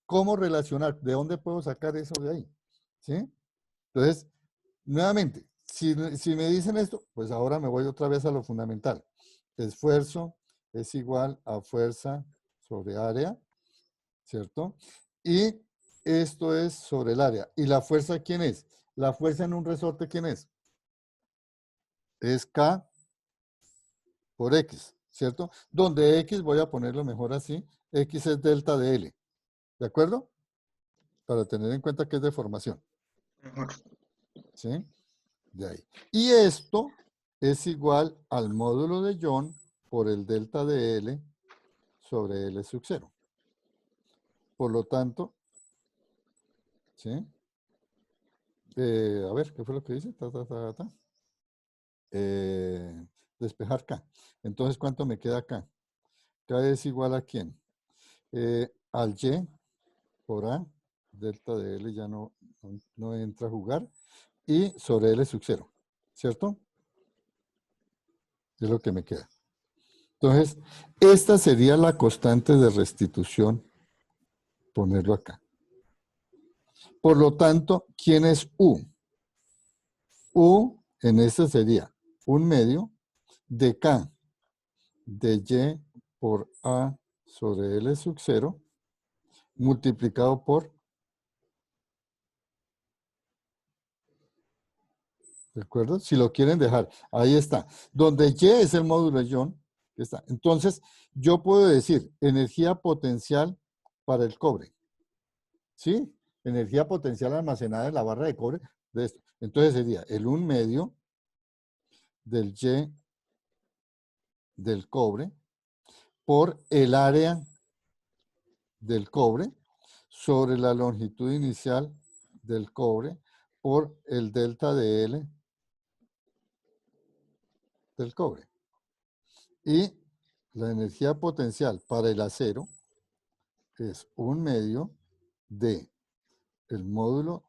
cómo relacionar, de dónde puedo sacar eso de ahí. ¿Sí? Entonces, nuevamente, si me dicen esto, pues ahora me voy otra vez a lo fundamental. Esfuerzo es igual a fuerza sobre área, ¿cierto? Y esto es sobre el área. ¿Y la fuerza quién es? La fuerza en un resorte, ¿quién es? Es K por X, ¿cierto? Donde X, voy a ponerlo mejor así, X es delta de L, ¿de acuerdo? Para tener en cuenta que es deformación. Mejor. ¿Sí? De ahí. Y esto es igual al módulo de Young por el delta de L sobre L sub 0. Por lo tanto, ¿sí? A ver, ¿qué fue lo que dice? Despejar K. Entonces, ¿cuánto me queda acá? K es igual a ¿quién? Al Y por A, delta de L ya no entra a jugar, y sobre L sub 0, ¿cierto? Es lo que me queda. Entonces, esta sería la constante de restitución, ponerlo acá. Por lo tanto, ¿quién es U? U en este sería un medio de K de Y por A sobre L sub 0 multiplicado por, ¿de acuerdo? Si lo quieren dejar, ahí está. Donde Y es el módulo de Young, está. Entonces, yo puedo decir energía potencial para el cobre. ¿Sí? Energía potencial almacenada en la barra de cobre de esto. Entonces sería el 1 medio del Y del cobre por el área del cobre sobre la longitud inicial del cobre por el delta de L del cobre. Y la energía potencial para el acero es 1 medio de el módulo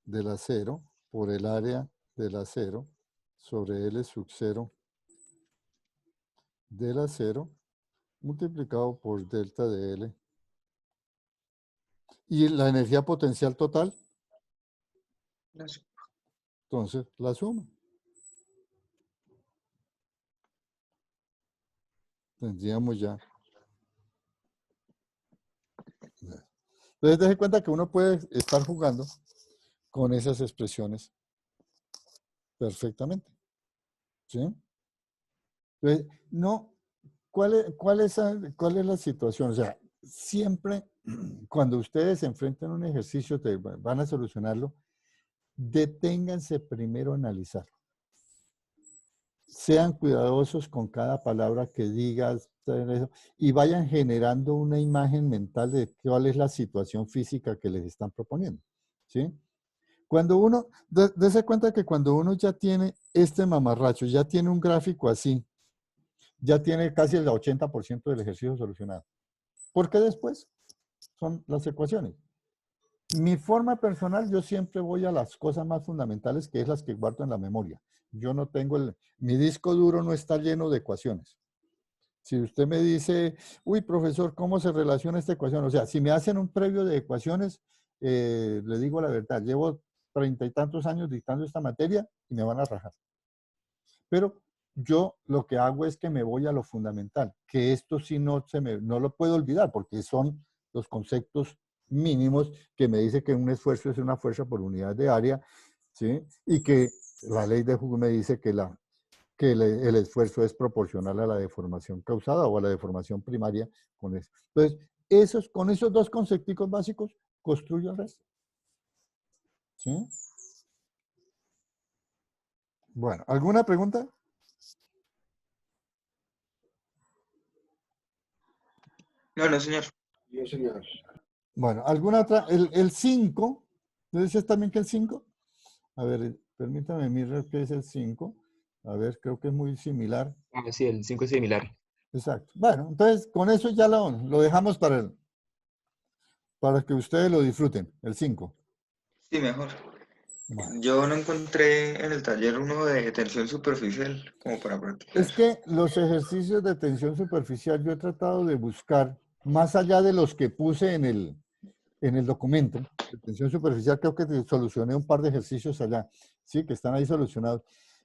del acero por el área del acero sobre L sub 0 del acero multiplicado por delta de L. ¿Y la energía potencial total? Entonces, la suma. Tendríamos ya. Entonces, deje cuenta que uno puede estar jugando con esas expresiones perfectamente. ¿Sí? Entonces, no, ¿cuál es la situación? O sea, siempre cuando ustedes se enfrentan a un ejercicio, van a solucionarlo, deténganse primero a analizar. Sean cuidadosos con cada palabra que digas y vayan generando una imagen mental de cuál es la situación física que les están proponiendo. ¿Sí? Cuando uno, dése cuenta que cuando uno ya tiene este mamarracho, ya tiene un gráfico así, ya tiene casi el 80% del ejercicio solucionado. Porque después son las ecuaciones. Mi forma personal, yo siempre voy a las cosas más fundamentales, que es las que guardo en la memoria. Yo no tengo mi disco duro no está lleno de ecuaciones. Si usted me dice, uy, profesor, ¿cómo se relaciona esta ecuación? O sea, si me hacen un previo de ecuaciones, le digo la verdad, llevo 30 y tantos años dictando esta materia y me van a rajar. Pero yo lo que hago es que me voy a lo fundamental, que esto sí no lo puedo olvidar, porque son los conceptos mínimos que me dice que un esfuerzo es una fuerza por unidad de área, ¿sí? Y que la ley de Hooke me dice que el esfuerzo es proporcional a la deformación causada o a la deformación primaria con eso. Entonces, con esos dos conceptos básicos, construyo el resto. ¿Sí? Bueno, ¿alguna pregunta? No, no, señor. No, señor. Bueno, ¿alguna otra? El 5, ¿tú dices también que el 5? A ver, permítame mirar qué es el 5. A ver, creo que es muy similar. Ah, sí, el 5 es similar. Exacto. Bueno, entonces con eso ya lo dejamos para que ustedes lo disfruten, el 5. Sí, mejor. Bueno. Yo no encontré en el taller uno de tensión superficial como para practicar. Es que los ejercicios de tensión superficial yo he tratado de buscar, más allá de los que puse en el documento de tensión superficial, creo que solucioné un par de ejercicios allá, sí, que están ahí solucionados,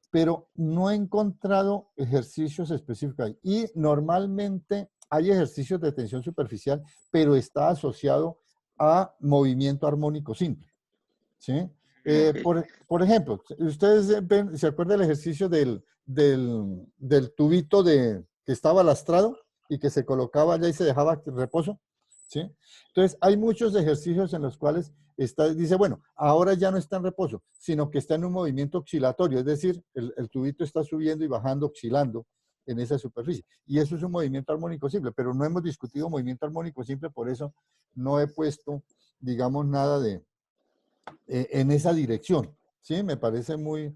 pero no he encontrado ejercicios específicos ahí. Y normalmente hay ejercicios de tensión superficial, pero está asociado a movimiento armónico simple, ¿sí? Ok. Por ejemplo, ustedes ¿se acuerdan del ejercicio del tubito que estaba lastrado y que se colocaba allá y se dejaba reposo? ¿Sí? Entonces, hay muchos ejercicios en los cuales dice, bueno, ahora ya no está en reposo, sino que está en un movimiento oscilatorio, es decir, el tubito está subiendo y bajando, oscilando en esa superficie. Y eso es un movimiento armónico simple, pero no hemos discutido movimiento armónico simple, por eso no he puesto, digamos, nada en esa dirección. ¿Sí? Me parece muy,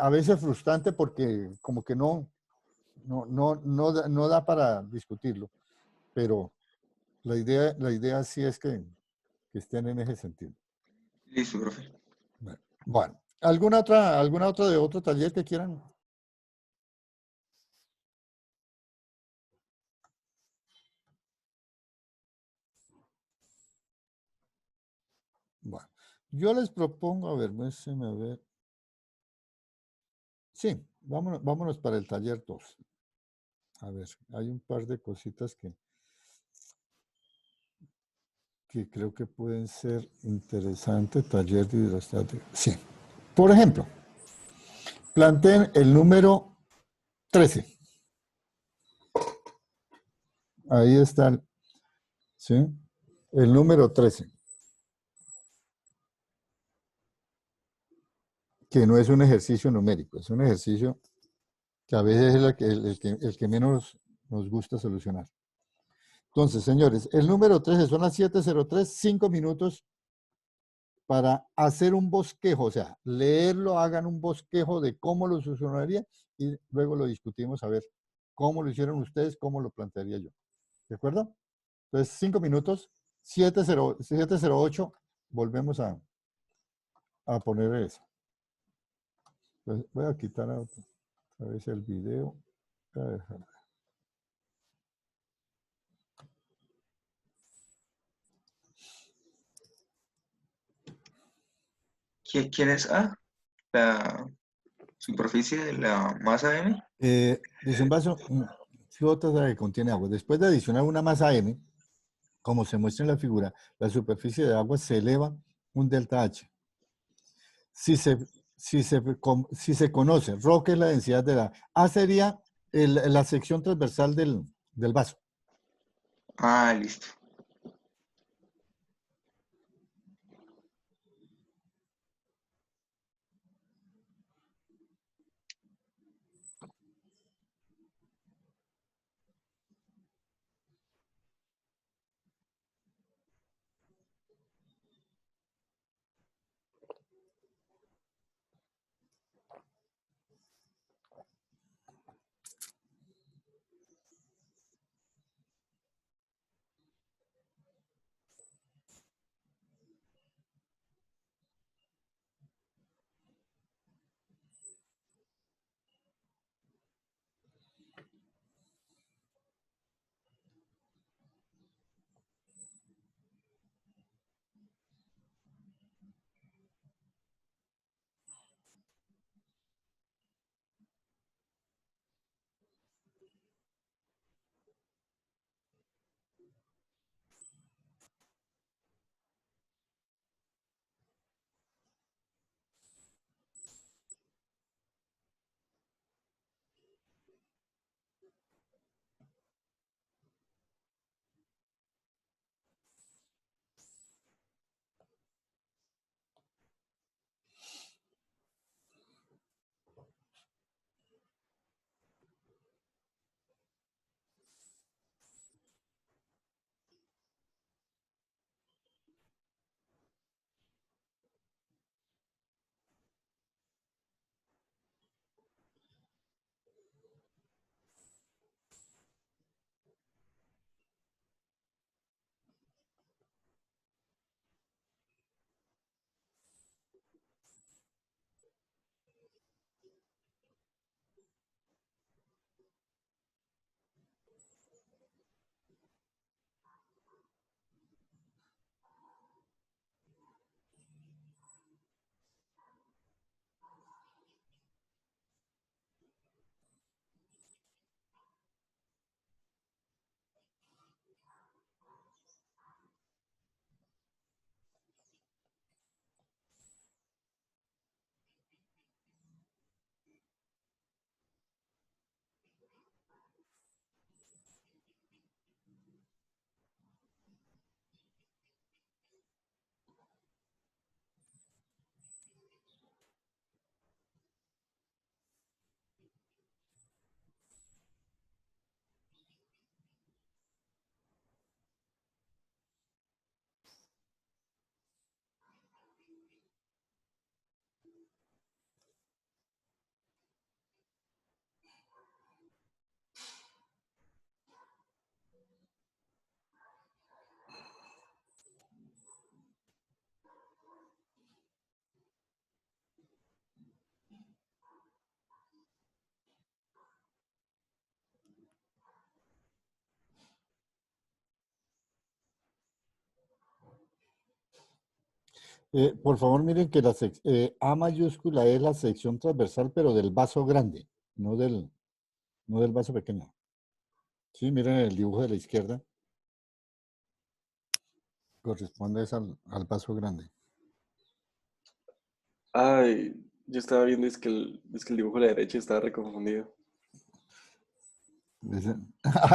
a veces frustrante porque como que no da para discutirlo, pero la idea sí es que estén en ese sentido. Listo, profe. Bueno, ¿alguna otra de otro taller que quieran? Bueno, yo les propongo, a ver, muéstrenme a ver. Sí, vámonos para el taller 2. A ver, hay un par de cositas que creo que pueden ser interesantes. Taller de hidrostática. Sí. Por ejemplo, planteen el número 13. Ahí está, ¿sí? El número 13. Que no es un ejercicio numérico, es un ejercicio que a veces es el que menos nos gusta solucionar. Entonces, señores, el número 13 son las 7:03, 5 minutos para hacer un bosquejo, o sea, leerlo, hagan un bosquejo de cómo lo solucionaría y luego lo discutimos a ver cómo lo hicieron ustedes, cómo lo plantearía yo. ¿De acuerdo? Entonces, 5 minutos, 7:08, volvemos a poner eso. Entonces, voy a quitar otra vez el video. Voy a dejar. ¿Quién es A? La superficie de la masa M. Dice un vaso, flota que contiene agua. Después de adicionar una masa M, como se muestra en la figura, la superficie de agua se eleva un delta H. Si se conoce, ρ que es la densidad de la A sería la sección transversal del vaso. Ah, listo. Por favor, miren que A mayúscula es la sección transversal, pero del vaso grande, no del vaso pequeño. Sí, miren el dibujo de la izquierda. Corresponde es al vaso grande. Ay, yo estaba viendo, es que el dibujo de la derecha estaba reconfundido.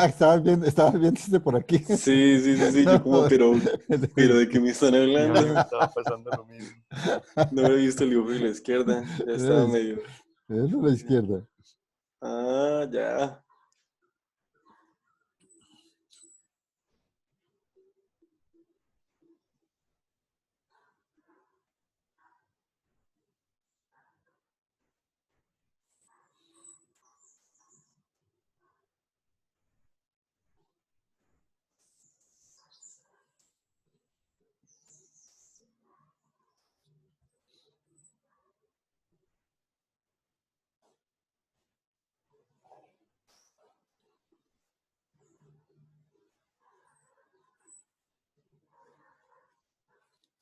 Estabas viendo este por aquí. Sí, sí, sí, sí, yo como, pero ¿de qué me están Y a mí me hablando? estaba pasando lo mismo. No había visto el dibujo de la izquierda, ya estaba medio... Es a la izquierda. Ah, ya.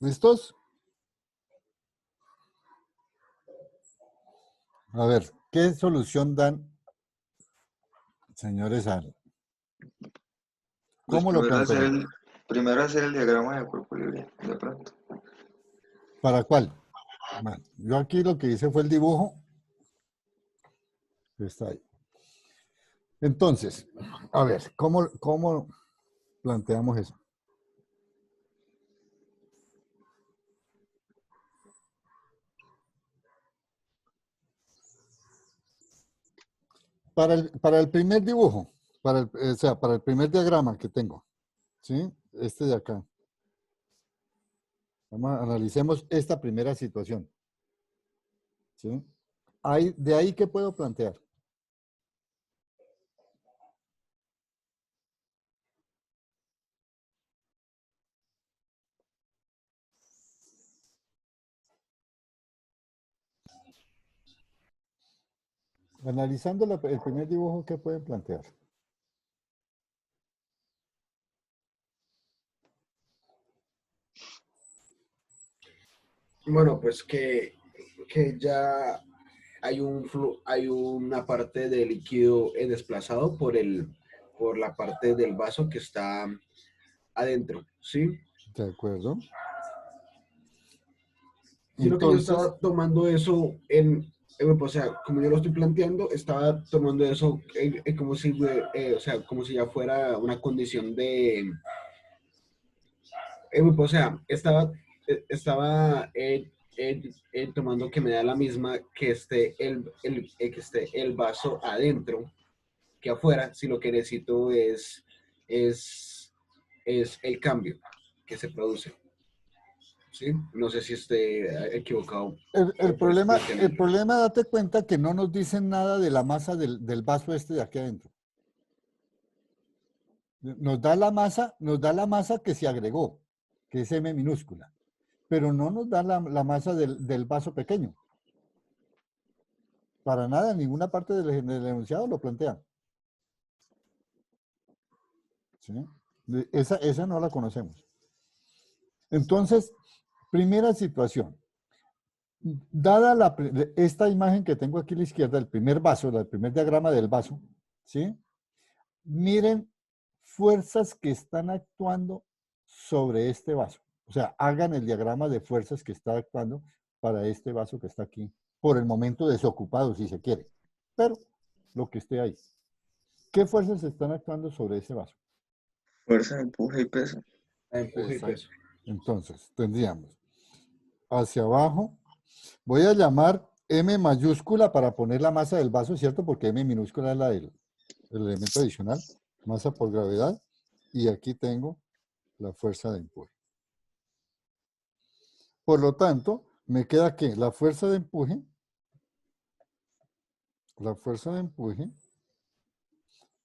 ¿Listos? A ver, ¿qué solución dan, señores? Pues ¿Cómo lo plantean? primero hacer el diagrama de cuerpo libre, de pronto. ¿Para cuál? Bueno, yo aquí lo que hice fue el dibujo. Está ahí. Entonces, a ver, ¿cómo planteamos eso? Para el primer dibujo, o sea, para el primer diagrama que tengo, ¿sí? Este de acá. Analicemos esta primera situación, ¿sí? De ahí, ¿qué puedo plantear? Analizando el primer dibujo, ¿qué pueden plantear? Bueno, pues que ya hay una parte de líquido desplazado por la parte del vaso que está adentro, ¿sí? De acuerdo. Sino que yo Entonces, estaba tomando eso o sea, como yo lo estoy planteando, estaba tomando eso como si, o sea, como si ya fuera una condición de, o sea, estaba tomando que me da la misma que esté que esté el vaso adentro que afuera, si lo que necesito es, es el cambio que se produce. ¿Sí? No sé si esté equivocado el por ese problema, planteamiento. date cuenta que no nos dicen nada de la masa del vaso este de aquí adentro. Nos da la masa que se agregó, que es M minúscula, pero no nos da la masa del vaso pequeño. Para nada, en ninguna parte del enunciado lo plantean. ¿Sí? Esa no la conocemos. Entonces, primera situación. Dada esta imagen que tengo aquí a la izquierda, el primer vaso, el primer diagrama del vaso, ¿sí? Miren fuerzas que están actuando sobre este vaso. O sea, hagan el diagrama de fuerzas que está actuando para este vaso que está aquí. Por el momento desocupado, si se quiere. Pero lo que esté ahí. ¿Qué fuerzas están actuando sobre ese vaso? Fuerza, empuje y peso. Empuje y peso. Entonces, tendríamos hacia abajo. Voy a llamar M mayúscula para poner la masa del vaso, ¿cierto? Porque M minúscula es el elemento adicional. Masa por gravedad. Y aquí tengo la fuerza de empuje. Por lo tanto, me queda que la fuerza de empuje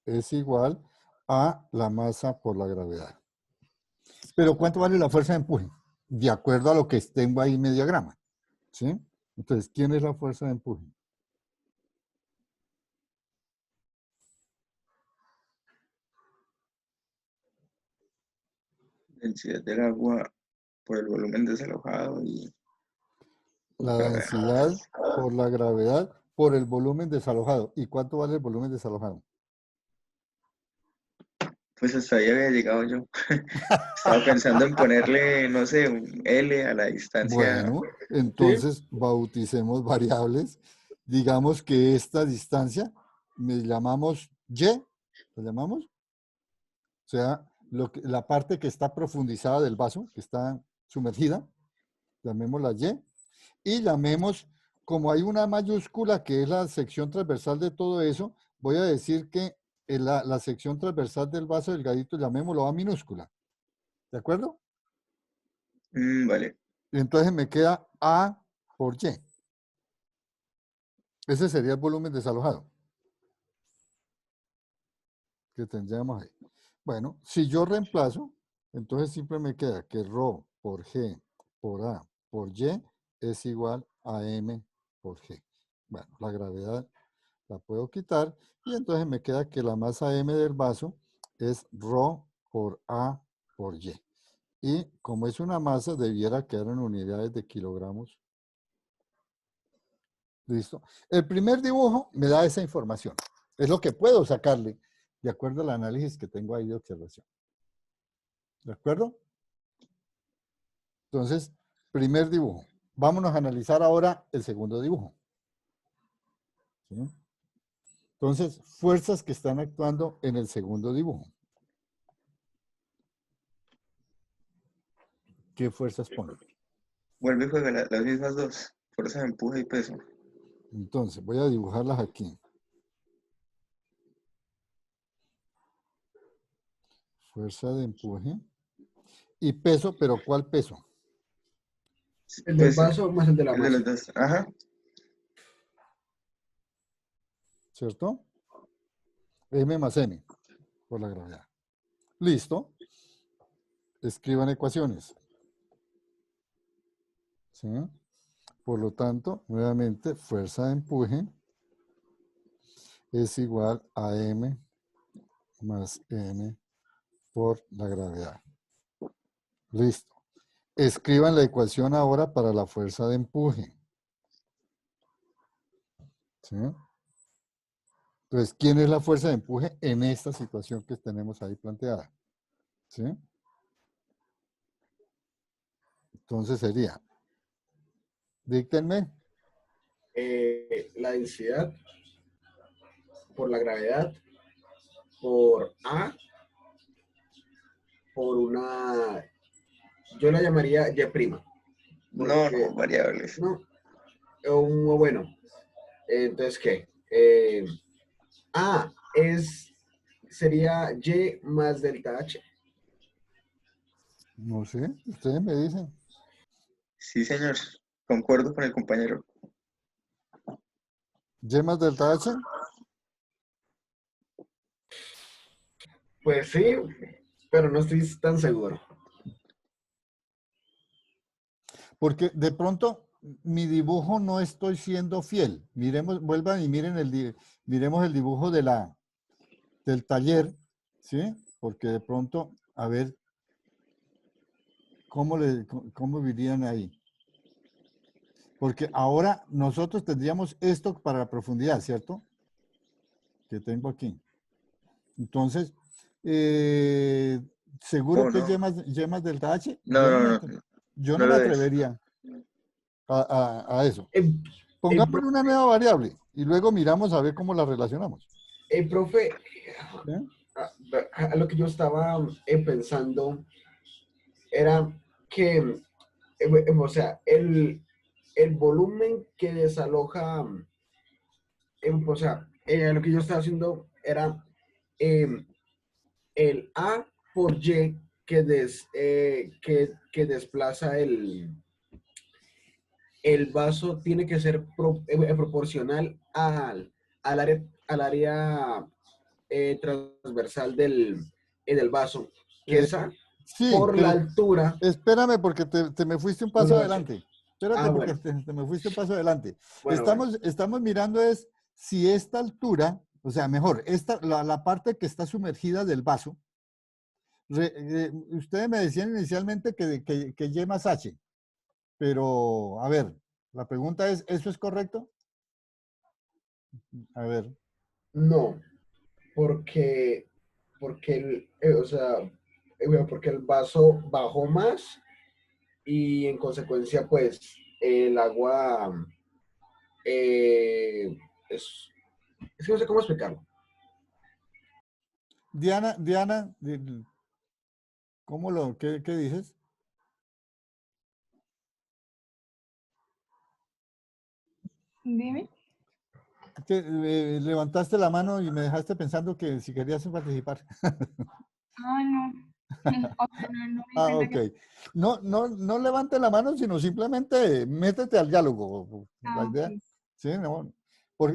es igual a la masa por la gravedad. Pero ¿cuánto vale la fuerza de empuje? De acuerdo a lo que tengo ahí en mi diagrama. ¿Sí? Entonces, ¿quién es la fuerza de empuje? Densidad del agua por el volumen desalojado y La densidad por la gravedad por el volumen desalojado. ¿Y cuánto vale el volumen desalojado? pues hasta ahí había llegado yo. Estaba pensando en ponerle, no sé, un L a la distancia. Bueno, entonces bauticemos variables. Digamos que esta distancia me llamamos Y, ¿la llamamos? O sea, la parte que está profundizada del vaso, que está sumergida, llamémosla Y, y llamemos, como hay una mayúscula que es la sección transversal de todo eso, voy a decir que la sección transversal del vaso delgadito, llamémoslo A minúscula. ¿De acuerdo? Vale. Y entonces me queda A por Y. Ese sería el volumen desalojado que tendríamos ahí. Bueno, si yo reemplazo, entonces siempre me queda que ρ por G por A por Y es igual a M por G. Bueno, la gravedad la puedo quitar y entonces me queda que la masa M del vaso es ρ por A por Y. Y como es una masa, debiera quedar en unidades de kilogramos. ¿Listo? El primer dibujo me da esa información. Es lo que puedo sacarle de acuerdo al análisis que tengo ahí de observación. ¿De acuerdo? Entonces, primer dibujo. Vámonos a analizar ahora el segundo dibujo. ¿Sí? Entonces, fuerzas que están actuando en el segundo dibujo. ¿Qué fuerzas ponen? Vuelve y juega las mismas dos. Fuerza de empuje y peso. Entonces, voy a dibujarlas aquí. Fuerza de empuje. Y peso, pero ¿cuál peso? El del Pues, vaso más el de la el de masa. los dos. Ajá. ¿Cierto? M más M por la gravedad. Listo. Escriban ecuaciones. ¿Sí? Por lo tanto, nuevamente, fuerza de empuje es igual a M más M por la gravedad. Listo. Escriban la ecuación ahora para la fuerza de empuje. ¿Sí? Entonces, ¿quién es la fuerza de empuje en esta situación que tenemos ahí planteada? ¿Sí? Entonces sería, díctenme. La densidad por la gravedad por A por una, yo la llamaría Y prima. No, variables. No, bueno, entonces, ¿qué? A sería Y más delta H. No sé, ustedes me dicen. Sí, señor. Concuerdo con el compañero. ¿Y más delta H? Pues sí, pero no estoy tan seguro. Porque de pronto mi dibujo no estoy siendo fiel. Miremos, vuelvan y miren miremos el dibujo del taller, ¿sí? Porque de pronto, a ver, ¿cómo vivían ahí? Porque ahora nosotros tendríamos esto para la profundidad, ¿cierto? Que tengo aquí. Entonces, ¿seguro que es Y más delta H? Yo no me atrevería a eso. Pongámosle una nueva variable y luego miramos a ver cómo la relacionamos. Profe, ¿Sí? a lo que yo estaba pensando era que, o sea, el volumen que desaloja, o sea, lo que yo estaba haciendo era el A por Y que desplaza el vaso tiene que ser proporcional al área transversal del vaso, que esa sí, por la altura. Espérame porque te me fuiste un paso adelante. Espérate porque bueno. te me fuiste un paso adelante. Bueno, estamos mirando es si esta altura, o sea, mejor, la parte que está sumergida del vaso, Ustedes me decían inicialmente que Y más H, pero a ver, la pregunta es, ¿eso es correcto? A ver. No, porque, o sea, bueno, porque el vaso bajó más y en consecuencia, pues, el agua es que no sé cómo explicarlo. Diana, qué dices? Dime. Que, levantaste la mano y me dejaste pensando que si querías participar. Ah, no. O sea, no me di Ah, cuenta ok. No levante la mano, sino simplemente métete al diálogo. La Ah, idea. ok. Sí, no.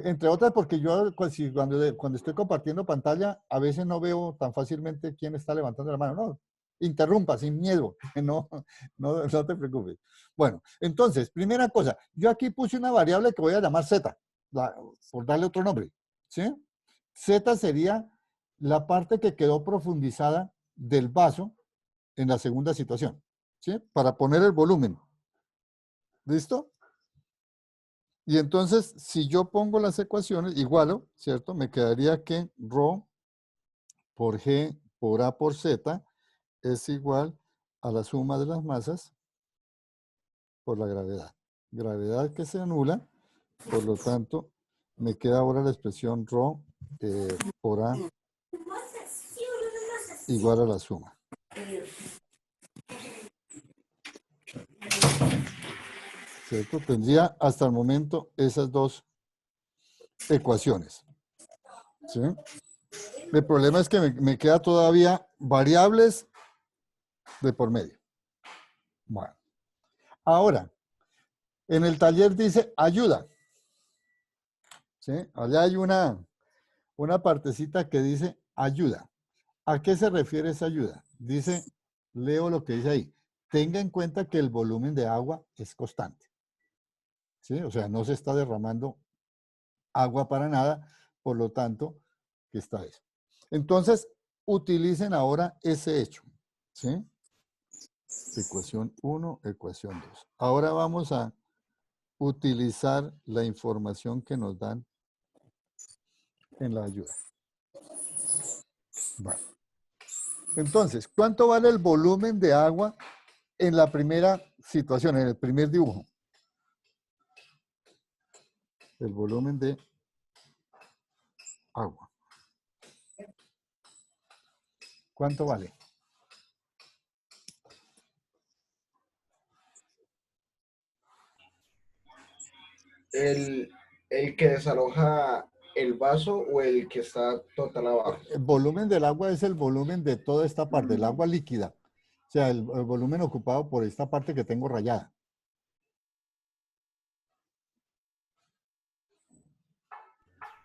Entre otras, porque yo cuando estoy compartiendo pantalla, a veces no veo tan fácilmente quién está levantando la mano. No, interrumpa, sin miedo. No te preocupes. Bueno, entonces, primera cosa, yo aquí puse una variable que voy a llamar Z, por darle otro nombre. ¿Sí? Z sería la parte que quedó profundizada del vaso en la segunda situación, ¿sí? Para poner el volumen. ¿Listo? Y entonces, si yo pongo las ecuaciones, igualo, ¿cierto? Me quedaría que ρ por G por A por Z es igual a la suma de las masas por la gravedad. Gravedad que se anula, por lo tanto, me queda ahora la expresión ρ por A igual a la suma. ¿Cierto? Tendría hasta el momento esas dos ecuaciones. ¿Sí? El problema es que me queda todavía variables de por medio. Bueno. Ahora, en el taller dice ayuda. ¿Sí? Allá hay una partecita que dice ayuda. ¿A qué se refiere esa ayuda? Dice, leo lo que dice ahí. Tenga en cuenta que el volumen de agua es constante. ¿Sí? O sea, no se está derramando agua para nada, por lo tanto, que está eso. Entonces, utilicen ahora ese hecho. ¿Sí? Ecuación 1, ecuación 2. Ahora vamos a utilizar la información que nos dan en la ayuda. Vale. Entonces, ¿cuánto vale el volumen de agua en la primera situación, en el primer dibujo? El volumen de agua. ¿Cuánto vale? El que desaloja el vaso o el que está total abajo. El volumen del agua es el volumen de toda esta parte, el agua líquida. O sea, el volumen ocupado por esta parte que tengo rayada.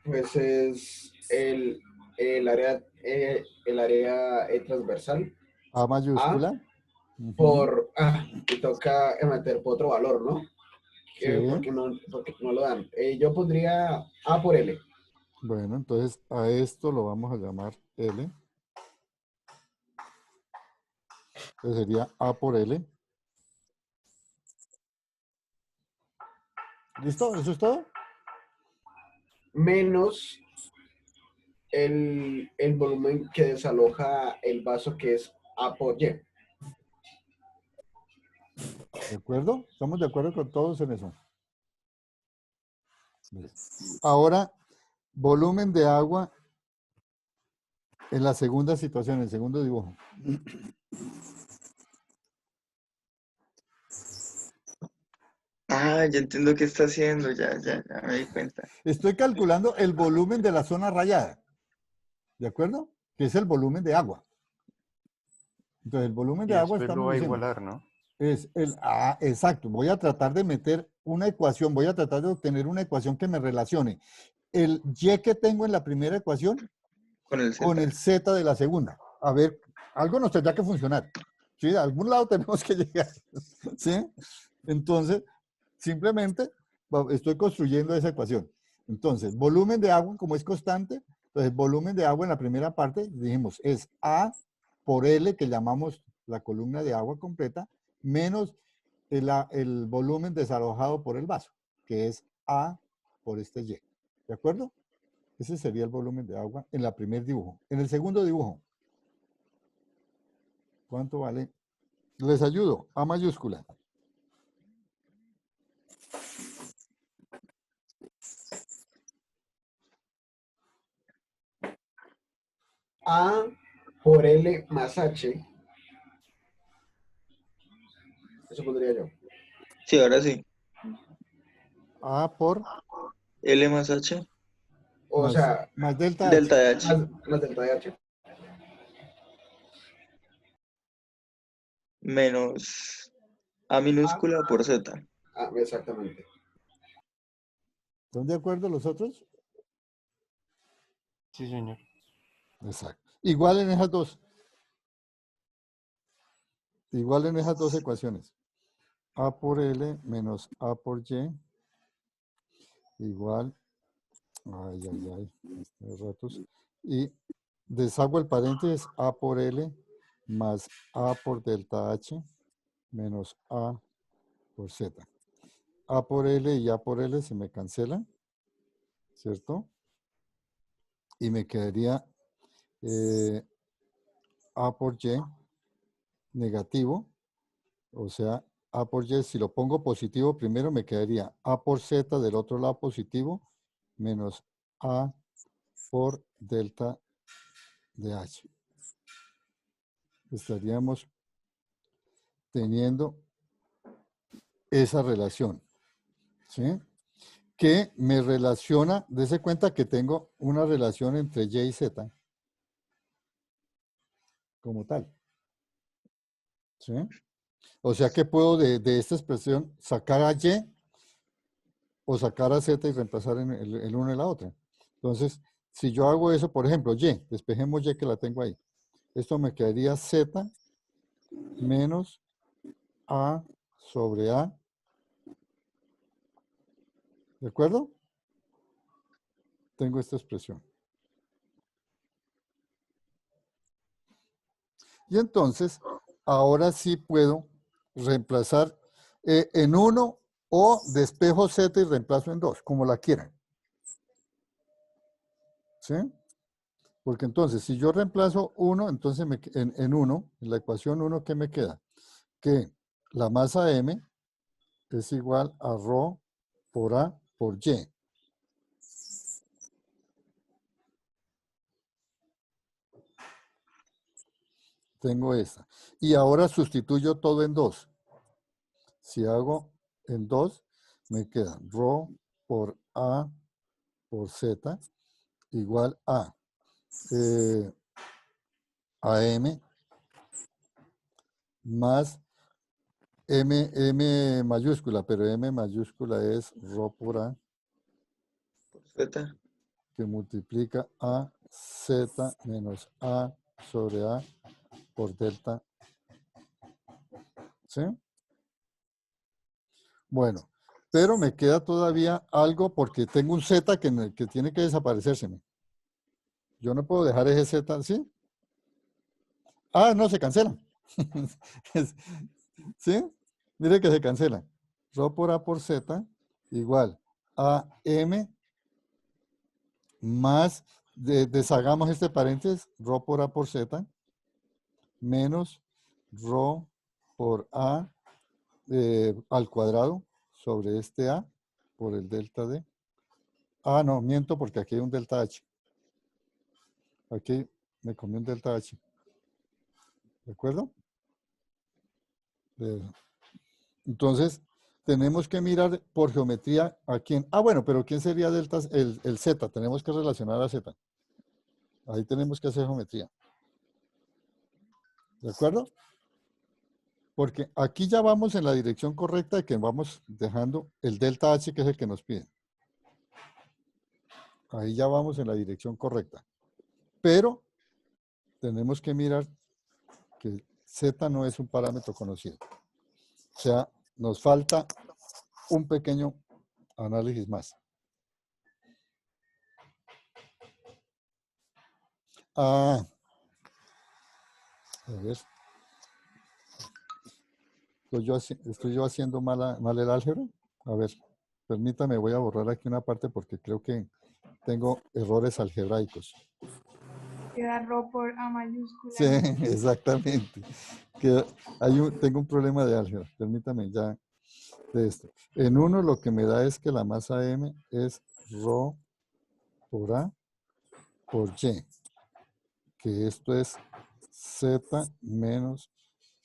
Pues es el área transversal. A mayúscula. Por, y toca meter por otro valor, ¿no? Sí. Porque no lo dan. Yo pondría A por L. Bueno, entonces a esto lo vamos a llamar L. Entonces sería A por L. ¿Listo? ¿Eso es todo? Menos el volumen que desaloja el vaso, que es A por Y. ¿De acuerdo? ¿Estamos de acuerdo con todos en eso? Ahora, volumen de agua en la segunda situación, en el segundo dibujo. Ah, ya entiendo qué está haciendo, ya me di cuenta. Estoy calculando el volumen de la zona rayada. ¿De acuerdo? Que es el volumen de agua. Entonces, el volumen de agua estamos diciendo. Igualar, ¿no? Es exacto. Voy a tratar de meter una ecuación, voy a tratar de obtener una ecuación que me relacione el Y que tengo en la primera ecuación con el Z de la segunda. A ver, algo nos tendrá que funcionar. ¿Sí? De algún lado tenemos que llegar. ¿Sí? Entonces, simplemente estoy construyendo esa ecuación. Entonces, volumen de agua, como es constante, entonces volumen de agua en la primera parte, dijimos, es A por L, que llamamos la columna de agua completa, menos el volumen desalojado por el vaso, que es A por este Y. ¿De acuerdo? Ese sería el volumen de agua en el primer dibujo. En el segundo dibujo, ¿cuánto vale? Les ayudo. A mayúscula. A por L más H. Eso pondría yo. Sí, ahora sí. A por L más H. O sea, más delta H. Delta de H. Más delta de H. Menos A minúscula por Z. Ah, exactamente. ¿Están de acuerdo los otros? Sí, señor. Exacto. Igual en esas dos. Igual en esas dos ecuaciones. A por L menos A por Y igual, ratos, y deshago el paréntesis A por L más A por delta H menos A por Z. A por L y A por L se me cancelan, ¿cierto? Y me quedaría A por Y negativo, o sea, A por Y, si lo pongo positivo, primero me quedaría A por Z del otro lado positivo, menos A por delta de H. Estaríamos teniendo esa relación, ¿sí? Que me relaciona, dése cuenta que tengo una relación entre Y y Z como tal, ¿sí? O sea que puedo de esta expresión sacar a Y o sacar a Z y reemplazar en el uno y la otra. Entonces, si yo hago eso, por ejemplo, Y, despejemos Y que la tengo ahí. Esto me quedaría Z menos A sobre A. ¿De acuerdo? Tengo esta expresión. Y entonces, ahora sí puedo reemplazar en 1 o despejo Z y reemplazo en 2, como la quieran. ¿Sí? Porque entonces, si yo reemplazo 1, entonces en 1, en la ecuación 1, ¿qué me queda? Que la masa M es igual a ρ por A por Y. Tengo esta. Y ahora sustituyo todo en 2. Si hago en 2, me queda ρ por A por Z igual a AM más M mayúscula, pero M mayúscula es ρ por A Z. que multiplica a Z menos A sobre A por delta. ¿Sí? Bueno, pero me queda todavía algo porque tengo un Z que tiene que desaparecérseme. Yo no puedo dejar ese Z, ¿sí? Ah, no, se cancela. ¿Sí? Mire que se cancela. Rho por A por Z igual a M más, deshagamos este paréntesis, rho por A por Z menos rho por A al cuadrado sobre este A por el delta D. Ah, no, miento porque aquí hay un delta H. Aquí me comí un delta H. ¿De acuerdo? Entonces, tenemos que mirar por geometría a quién. Ah, bueno, pero ¿quién sería delta? El Z. Tenemos que relacionar a Z. Ahí tenemos que hacer geometría. ¿De acuerdo? Porque aquí ya vamos en la dirección correcta de que vamos dejando el delta H, que es el que nos piden. Ahí ya vamos en la dirección correcta. Pero tenemos que mirar que Z no es un parámetro conocido. O sea, nos falta un pequeño análisis más. Ah, A ver. ¿Estoy yo haciendo mal el álgebra? A ver, permítame, voy a borrar aquí una parte porque creo que tengo errores algebraicos. Queda Rho por A mayúscula. Sí, exactamente. Tengo un problema de álgebra. Permítame ya de esto. En uno lo que me da es que la masa M es Rho por A por Y. Que esto es Z menos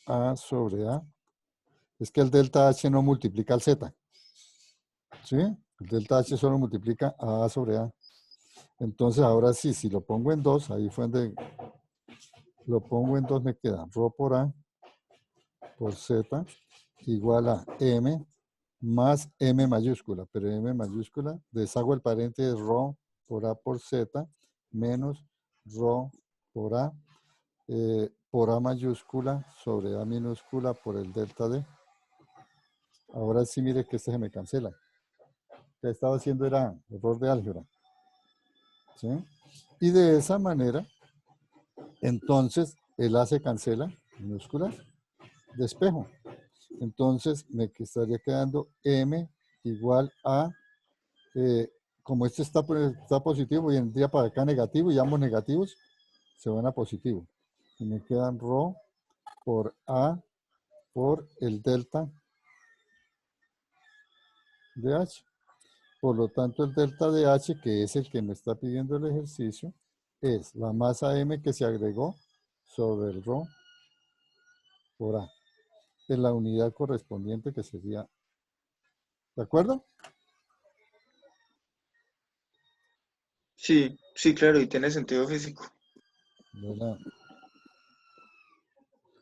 A sobre A. Es que el delta H no multiplica al Z. ¿Sí? El delta H solo multiplica a sobre A. Entonces, ahora sí, si lo pongo en 2, ahí fue donde lo pongo en 2, me queda Rho por A por Z igual a M más M mayúscula. Pero M mayúscula, deshago el paréntesis Rho por A por Z menos Rho por A mayúscula sobre A minúscula por el delta D. Ahora sí, mire que este se me cancela. Lo que estaba haciendo era error de álgebra. ¿Sí? Y de esa manera, entonces, el A se cancela, minúscula, despejo. Entonces, me estaría quedando M igual a, como este está positivo y vendría para acá negativo, y ambos negativos se van a positivo. Y me quedan Rho por A por el delta de H. Por lo tanto, el delta de H, que es el que me está pidiendo el ejercicio, es la masa M que se agregó sobre el Rho por A. Es la unidad correspondiente que sería. ¿De acuerdo? Sí, sí, claro, y tiene sentido físico. ¿Verdad?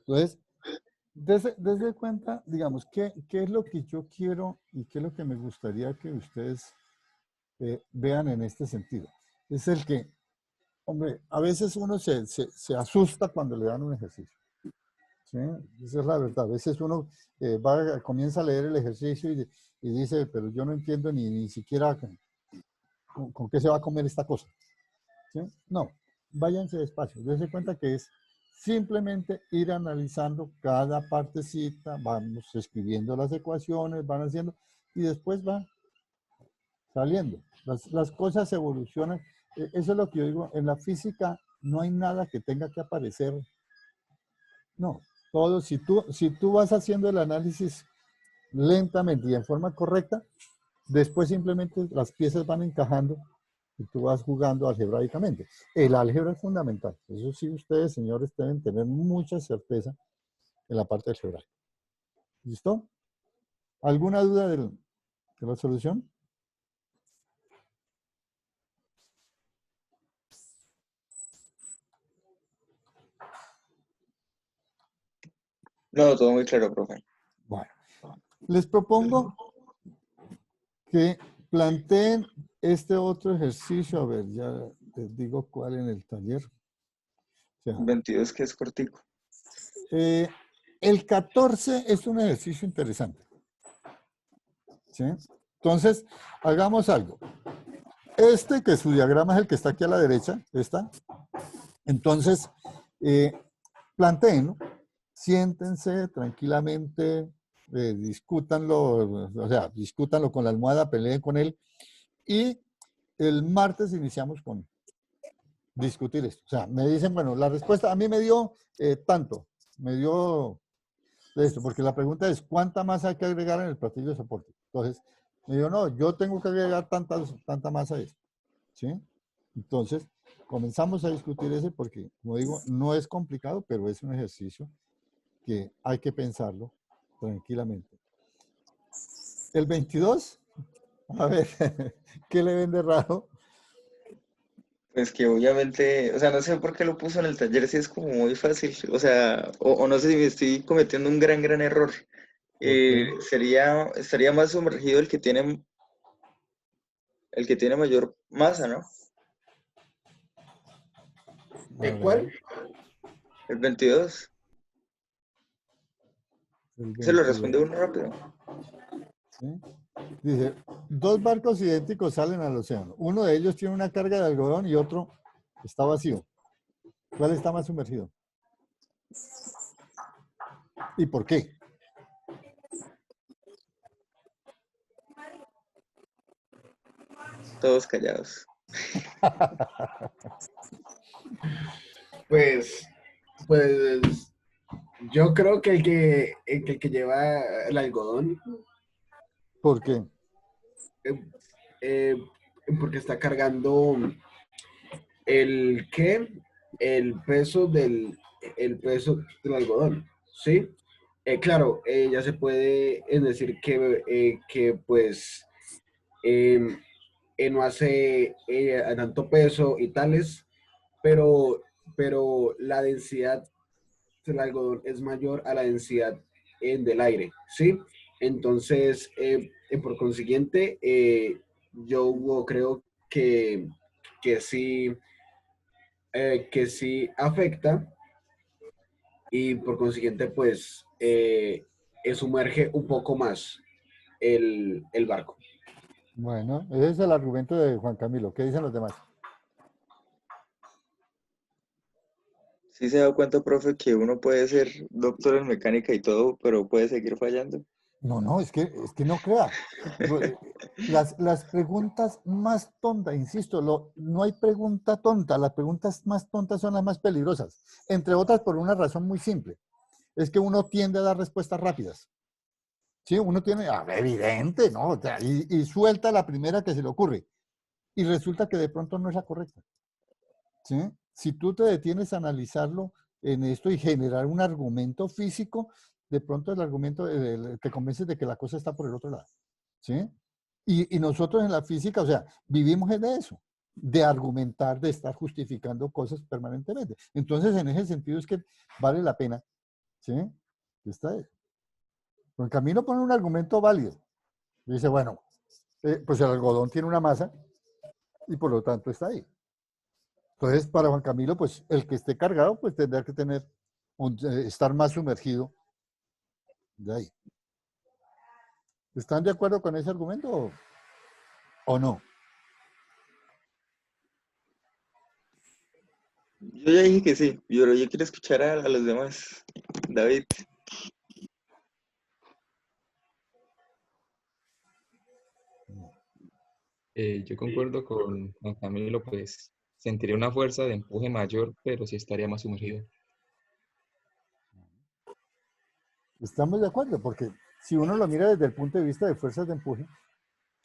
Entonces, desde cuenta, digamos, ¿qué es lo que yo quiero y qué es lo que me gustaría que ustedes vean en este sentido? Es el que, hombre, a veces uno se asusta cuando le dan un ejercicio. ¿Sí? Esa es la verdad. A veces uno comienza a leer el ejercicio y dice, pero yo no entiendo ni siquiera con qué se va a comer esta cosa. ¿Sí? No, váyanse despacio. Dense cuenta que es simplemente ir analizando cada partecita, vamos escribiendo las ecuaciones, van haciendo, y después va saliendo. Las cosas evolucionan. Eso es lo que yo digo. En la física no hay nada que tenga que aparecer. No, todo, si tú vas haciendo el análisis lentamente y en forma correcta, después simplemente las piezas van encajando y tú vas jugando algebraicamente. El álgebra es fundamental. Eso sí, ustedes, señores, deben tener mucha certeza en la parte algebraica. ¿Listo? ¿Alguna duda de la solución? No, todo muy claro, profe. Bueno, les propongo que planteen este otro ejercicio. A ver, ya les digo cuál en el taller. O sea, 22, que es cortico. El 14 es un ejercicio interesante. ¿Sí? Entonces, hagamos algo. Que su diagrama es el que está aquí a la derecha, entonces, plantéenlo, siéntense tranquilamente, discútanlo, o sea, discútanlo con la almohada, peleen con él, y el martes iniciamos con discutir esto. O sea, me dicen, bueno, la respuesta a mí me dio tanto, me dio esto, porque la pregunta es, ¿cuánta masa hay que agregar en el platillo de soporte? Entonces, me digo, no, yo tengo que agregar tanta masa a esto, ¿sí? Entonces, comenzamos a discutir ese porque, como digo, no es complicado, pero es un ejercicio que hay que pensarlo tranquilamente. El 22, a ver, ¿qué le ven de raro? Pues que obviamente, o sea, no sé por qué lo puso en el taller, si es como muy fácil, o sea, o no sé si me estoy cometiendo un gran error. Estaría más sumergido el que tiene mayor masa, ¿no? ¿De cuál? El 22. Se lo responde uno rápido. ¿Sí? Dice, 2 barcos idénticos salen al océano. Uno de ellos tiene una carga de algodón y otro está vacío. ¿Cuál está más sumergido? ¿Y por qué? Todos callados. Pues, pues yo creo que el que lleva el algodón, ¿Por qué? eh, eh, porque está cargando el ¿qué? El peso del algodón, ¿sí? Claro, ya se puede decir que pues em, no hace tanto peso y tales, pero, pero la densidad del algodón es mayor a la densidad del aire, ¿sí? Entonces, por consiguiente, yo creo que sí, que sí afecta y por consiguiente, pues, sumerge un poco más el barco. Bueno, ese es el argumento de Juan Camilo. ¿Qué dicen los demás? ¿Sí se da cuenta, profe, que uno puede ser doctor en mecánica y todo, pero puede seguir fallando? No, no, es que no crea. Las preguntas más tontas, insisto, no hay pregunta tonta, las preguntas más tontas son las más peligrosas, entre otras por una razón muy simple, es que uno tiende a dar respuestas rápidas. Sí, uno tiene, evidente, ¿no? O sea, y suelta la primera que se le ocurre, y resulta que de pronto no es la correcta. ¿Sí? Si tú te detienes a analizarlo en esto y generar un argumento físico, de pronto el argumento te convences de que la cosa está por el otro lado. ¿Sí? Y nosotros en la física, o sea, vivimos de eso, de argumentar, de estar justificando cosas permanentemente. Entonces, en ese sentido es que vale la pena. ¿Sí? Está ahí. Juan Camilo pone un argumento válido. Dice, bueno, pues el algodón tiene una masa y por lo tanto está ahí. Entonces, para Juan Camilo, pues el que esté cargado, pues tendrá que tener, estar más sumergido de ahí. ¿Están de acuerdo con ese argumento o no? Yo ya dije que sí, pero yo quiero escuchar a los demás. David. Yo concuerdo con Juan Camilo, pues sentiría una fuerza de empuje mayor, pero sí estaría más sumergido. Estamos de acuerdo, porque si uno lo mira desde el punto de vista de fuerzas de empuje,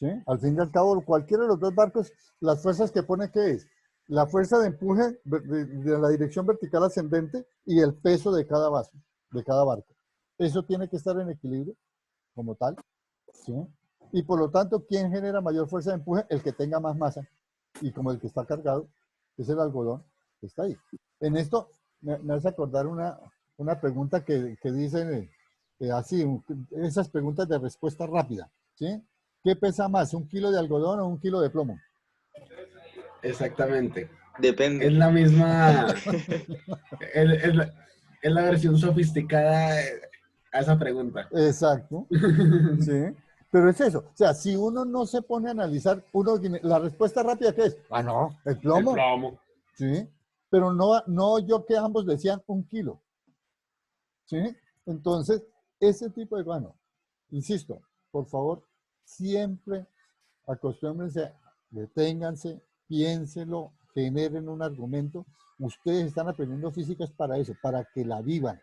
¿sí? Al fin y al cabo, cualquiera de los dos barcos, las fuerzas que pone, ¿qué es? La fuerza de empuje de la dirección vertical ascendente y el peso de cada vaso, de cada barco. Eso tiene que estar en equilibrio como tal, ¿sí? Y por lo tanto, ¿quién genera mayor fuerza de empuje? El que tenga más masa. Y como el que está cargado, es el algodón que está ahí. En esto me hace acordar una pregunta que dicen así, esas preguntas de respuesta rápida, ¿sí? ¿Qué pesa más, 1 kilo de algodón o 1 kilo de plomo? Exactamente. Depende. Es la misma, es la versión sofisticada a esa pregunta. Exacto, ¿sí? Pero es eso, o sea, si uno no se pone a analizar, la respuesta rápida, ¿qué es? Ah, no, el plomo. El plomo. ¿Sí? Pero no yo que ambos decían 1 kilo. ¿Sí? Entonces, ese tipo de, bueno, insisto, por favor, siempre acostúmbrense, deténganse, piénsenlo, generen un argumento. Ustedes están aprendiendo física es para eso, para que la vivan.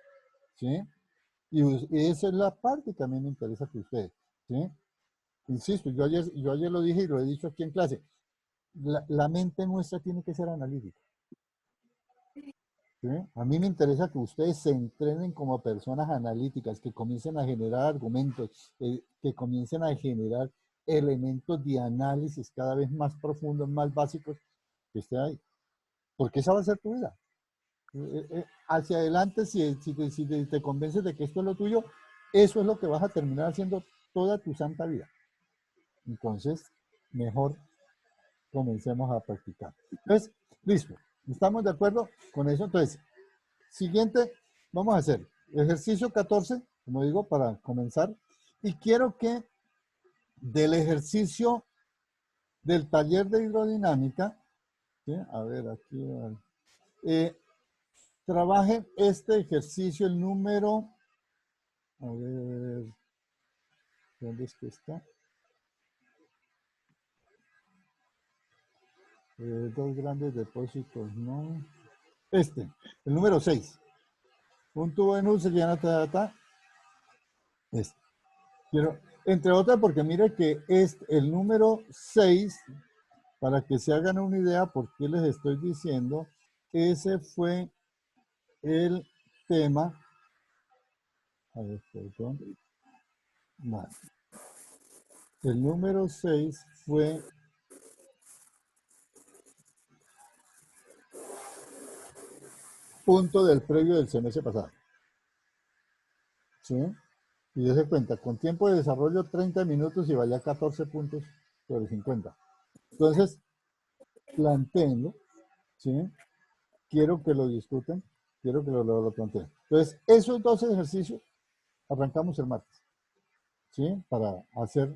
¿Sí? Y esa es la parte que a mí me interesa que ustedes. ¿Sí? Insisto, yo ayer lo dije y lo he dicho aquí en clase. La mente nuestra tiene que ser analítica. ¿Sí? A mí me interesa que ustedes se entrenen como personas analíticas, que comiencen a generar argumentos, que comiencen a generar elementos de análisis cada vez más profundos, más básicos que esté ahí. Porque esa va a ser tu vida. Hacia adelante, si te convences de que esto es lo tuyo, eso es lo que vas a terminar haciendo toda tu santa vida. Entonces, mejor comencemos a practicar. Entonces, listo. ¿Estamos de acuerdo con eso? Entonces, siguiente, vamos a hacer ejercicio 14, como digo, para comenzar. Y quiero que del ejercicio del taller de hidrodinámica, ¿sí? A ver, aquí, trabajen este ejercicio, el número, a ver, ¿dónde es que está? Dos grandes depósitos, no. El número 6. Un tubo en uso, llena ta. Quiero, entre otras, porque mire que es el número 6, para que se hagan una idea por qué les estoy diciendo, ese fue el tema. A ver, perdón. Más. El número 6 fue punto del previo del semestre pasado. ¿Sí? Y dése cuenta, con tiempo de desarrollo 30 minutos y valía 14 puntos sobre 50. Entonces, planteenlo, ¿sí? Quiero que lo discuten, quiero que lo planteen. Entonces, esos dos ejercicios arrancamos el martes, ¿sí? Para hacer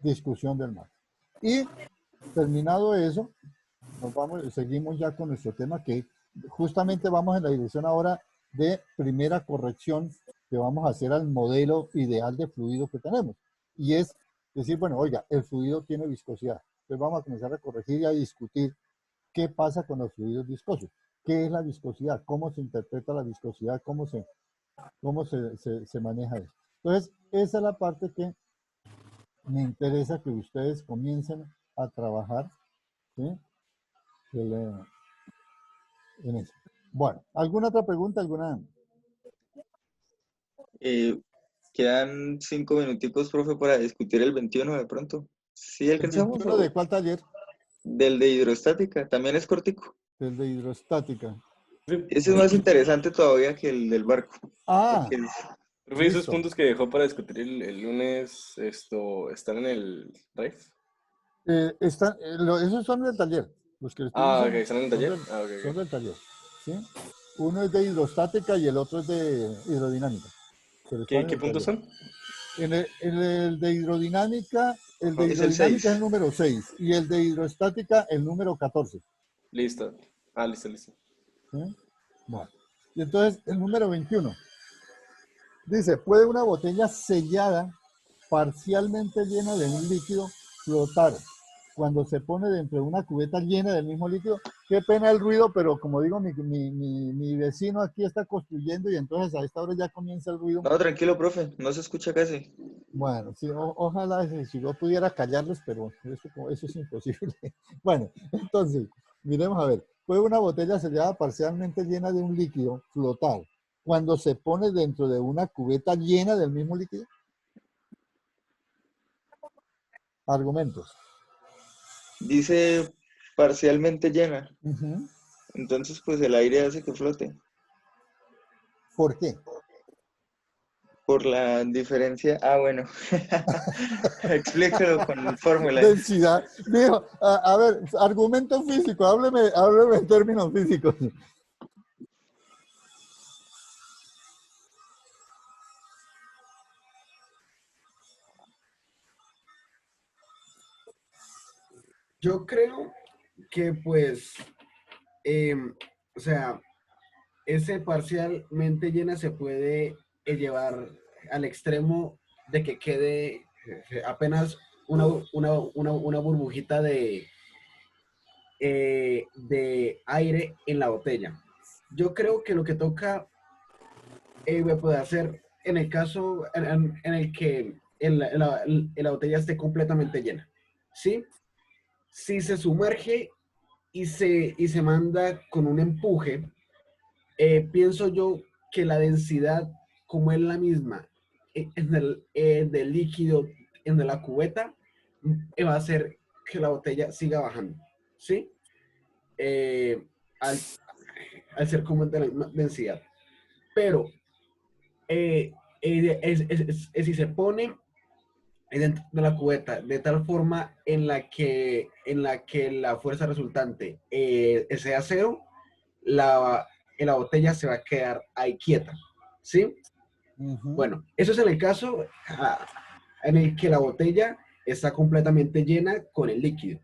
discusión del martes. Y terminado eso, seguimos ya con nuestro tema, que justamente vamos en la dirección ahora de primera corrección que vamos a hacer al modelo ideal de fluido que tenemos. Y es decir, bueno, oiga, el fluido tiene viscosidad. Entonces vamos a comenzar a corregir y a discutir qué pasa con los fluidos viscosos. ¿Qué es la viscosidad? ¿Cómo se interpreta la viscosidad? ¿Cómo se maneja eso? Entonces, esa es la parte que me interesa que ustedes comiencen a trabajar, ¿sí? En eso. Bueno, ¿alguna otra pregunta? Quedan 5 minuticos, profe, para discutir el 21 de pronto. ¿Sí alcanzamos? ¿El 21 de cuál taller? Del de hidrostática, también es cortico. Del de hidrostática. Ese es más interesante todavía que el del barco. Ah, Profe, esos puntos que dejó para discutir el lunes, ¿están en el drive? Esos son del taller. Los que Ok, ¿están en el taller? Son del taller, ¿sí? Uno es de hidrostática y el otro es de hidrodinámica. ¿Qué puntos son? En el de hidrodinámica, el de Es el hidrodinámica 6. es el número 6 y el de hidrostática el número 14. Listo. Listo. ¿Sí? Bueno, y entonces el número 21 dice, ¿puede una botella sellada parcialmente llena de un líquido flotar cuando se pone dentro de una cubeta llena del mismo líquido? Qué pena el ruido, pero como digo, mi vecino aquí está construyendo y entonces a esta hora ya comienza el ruido. No, tranquilo, profe, no se escucha casi. Bueno, sí, ojalá si yo pudiera callarlos, pero eso es imposible. Bueno, entonces, miremos a ver. ¿Puede una botella sellada parcialmente llena de un líquido flotar cuando se pone dentro de una cubeta llena del mismo líquido? Argumentos. Dice parcialmente llena. Entonces, pues el aire hace que flote. ¿Por qué? Por la diferencia. Bueno. Explíquelo con fórmula. Densidad. Dijo, a ver, argumento físico, hábleme en términos físicos. Yo creo que pues, o sea, ese parcialmente llena se puede llevar al extremo de que quede apenas una burbujita de aire en la botella. Yo creo que lo que toca puede hacer en el caso en el que la botella esté completamente llena, ¿sí? Si se sumerge y se manda con un empuje, pienso yo que la densidad, como es la misma del líquido en la cubeta, va a hacer que la botella siga bajando, ¿sí? Al ser como de la misma densidad. Pero si se pone dentro de la cubeta de tal forma en la que la fuerza resultante sea cero, la botella se va a quedar ahí quieta, ¿sí? Bueno, eso es en el caso en el que la botella está completamente llena con el líquido.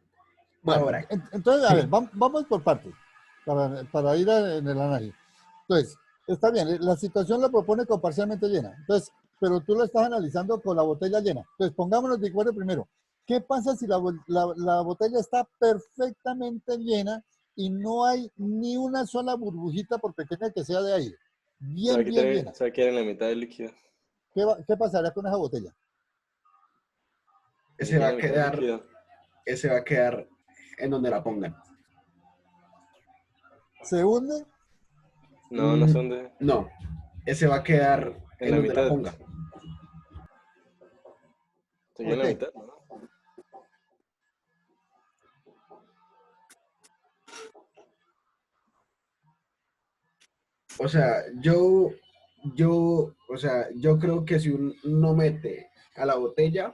Bueno, ahora, entonces, a ver, vamos por partes para ir en el análisis. Entonces, está bien, la situación la propone con parcialmente llena. Entonces, pero tú lo estás analizando con la botella llena. Entonces, pongámonos de acuerdo primero. ¿Qué pasa si la botella está perfectamente llena y no hay ni una sola burbujita, por pequeña que sea, de aire? Bien, bien llena. Se va a quedar en la mitad del líquido. ¿Qué pasaría con esa botella? Ese va a quedar en donde la pongan. ¿Se hunde? No, no se hunde. No, ese va a quedar en la donde mitad. la ponga. Se queda en la mitad, ¿no? O sea, yo creo que si uno mete a la botella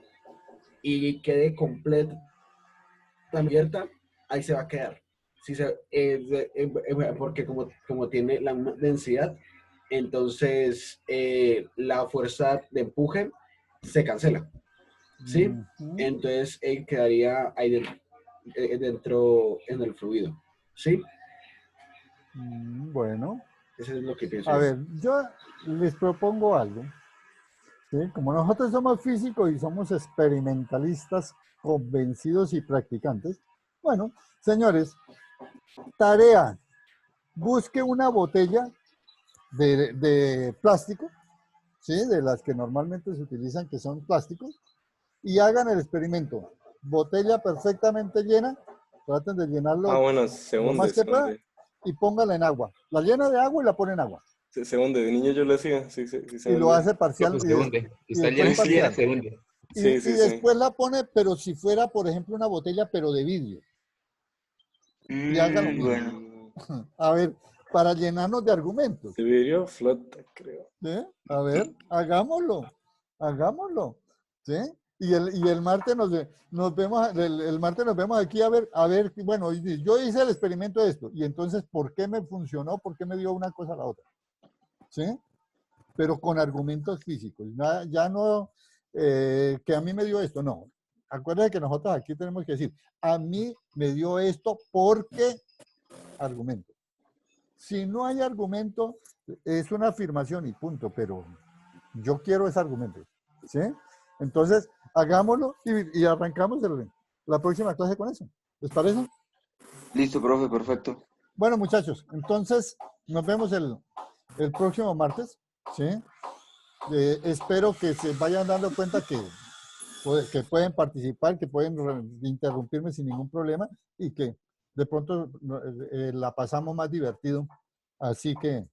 y quede completa abierta, ahí se va a quedar. Porque como tiene la misma densidad, entonces la fuerza de empuje se cancela. ¿Sí? Entonces quedaría ahí dentro en el fluido. ¿Sí? Bueno. Eso es lo que pienso. A ver, yo les propongo algo. ¿Sí? Como nosotros somos físicos y somos experimentalistas convencidos y practicantes, bueno, señores, tarea, busque una botella de plástico, ¿sí? De las que normalmente se utilizan, que son plásticos, y hagan el experimento. Botella perfectamente llena, traten de llenarlo bueno, se hunde, lo más que pueda, y póngala en agua. La llena de agua y la pone en agua. Se hunde, de niño yo lo hacía, sí, se y lo hace parcial. Se hunde. Está llena, se hunde. Y después la pone, pero si fuera, por ejemplo, una botella, pero de vidrio. Y haga lo mismo. Bueno. A ver, para llenarnos de argumentos. El vidrio flota, creo. ¿Sí? A ver, hagámoslo. ¿Sí? Y el martes nos vemos, el martes nos vemos aquí a ver, bueno, yo hice el experimento de esto, y entonces, ¿por qué me funcionó? ¿Por qué me dio una cosa a la otra? ¿Sí? Pero con argumentos físicos. Ya no, que a mí me dio esto, no. Acuérdense que nosotros aquí tenemos que decir, a mí me dio esto porque argumento. Si no hay argumento, es una afirmación y punto, pero yo quiero ese argumento. ¿Sí? Entonces, hagámoslo y arrancamos la próxima clase con eso. ¿Les parece? Listo, profe, perfecto. Bueno, muchachos, entonces nos vemos el próximo martes. ¿Sí? Espero que se vayan dando cuenta que pueden participar, que pueden interrumpirme sin ningún problema y que de pronto la pasamos más divertido, así que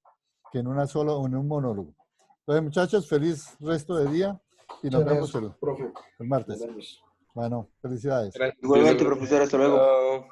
en un monólogo. Entonces, muchachos, feliz resto de día y nos vemos el martes. Bueno, felicidades. Igualmente, profesor, hasta luego.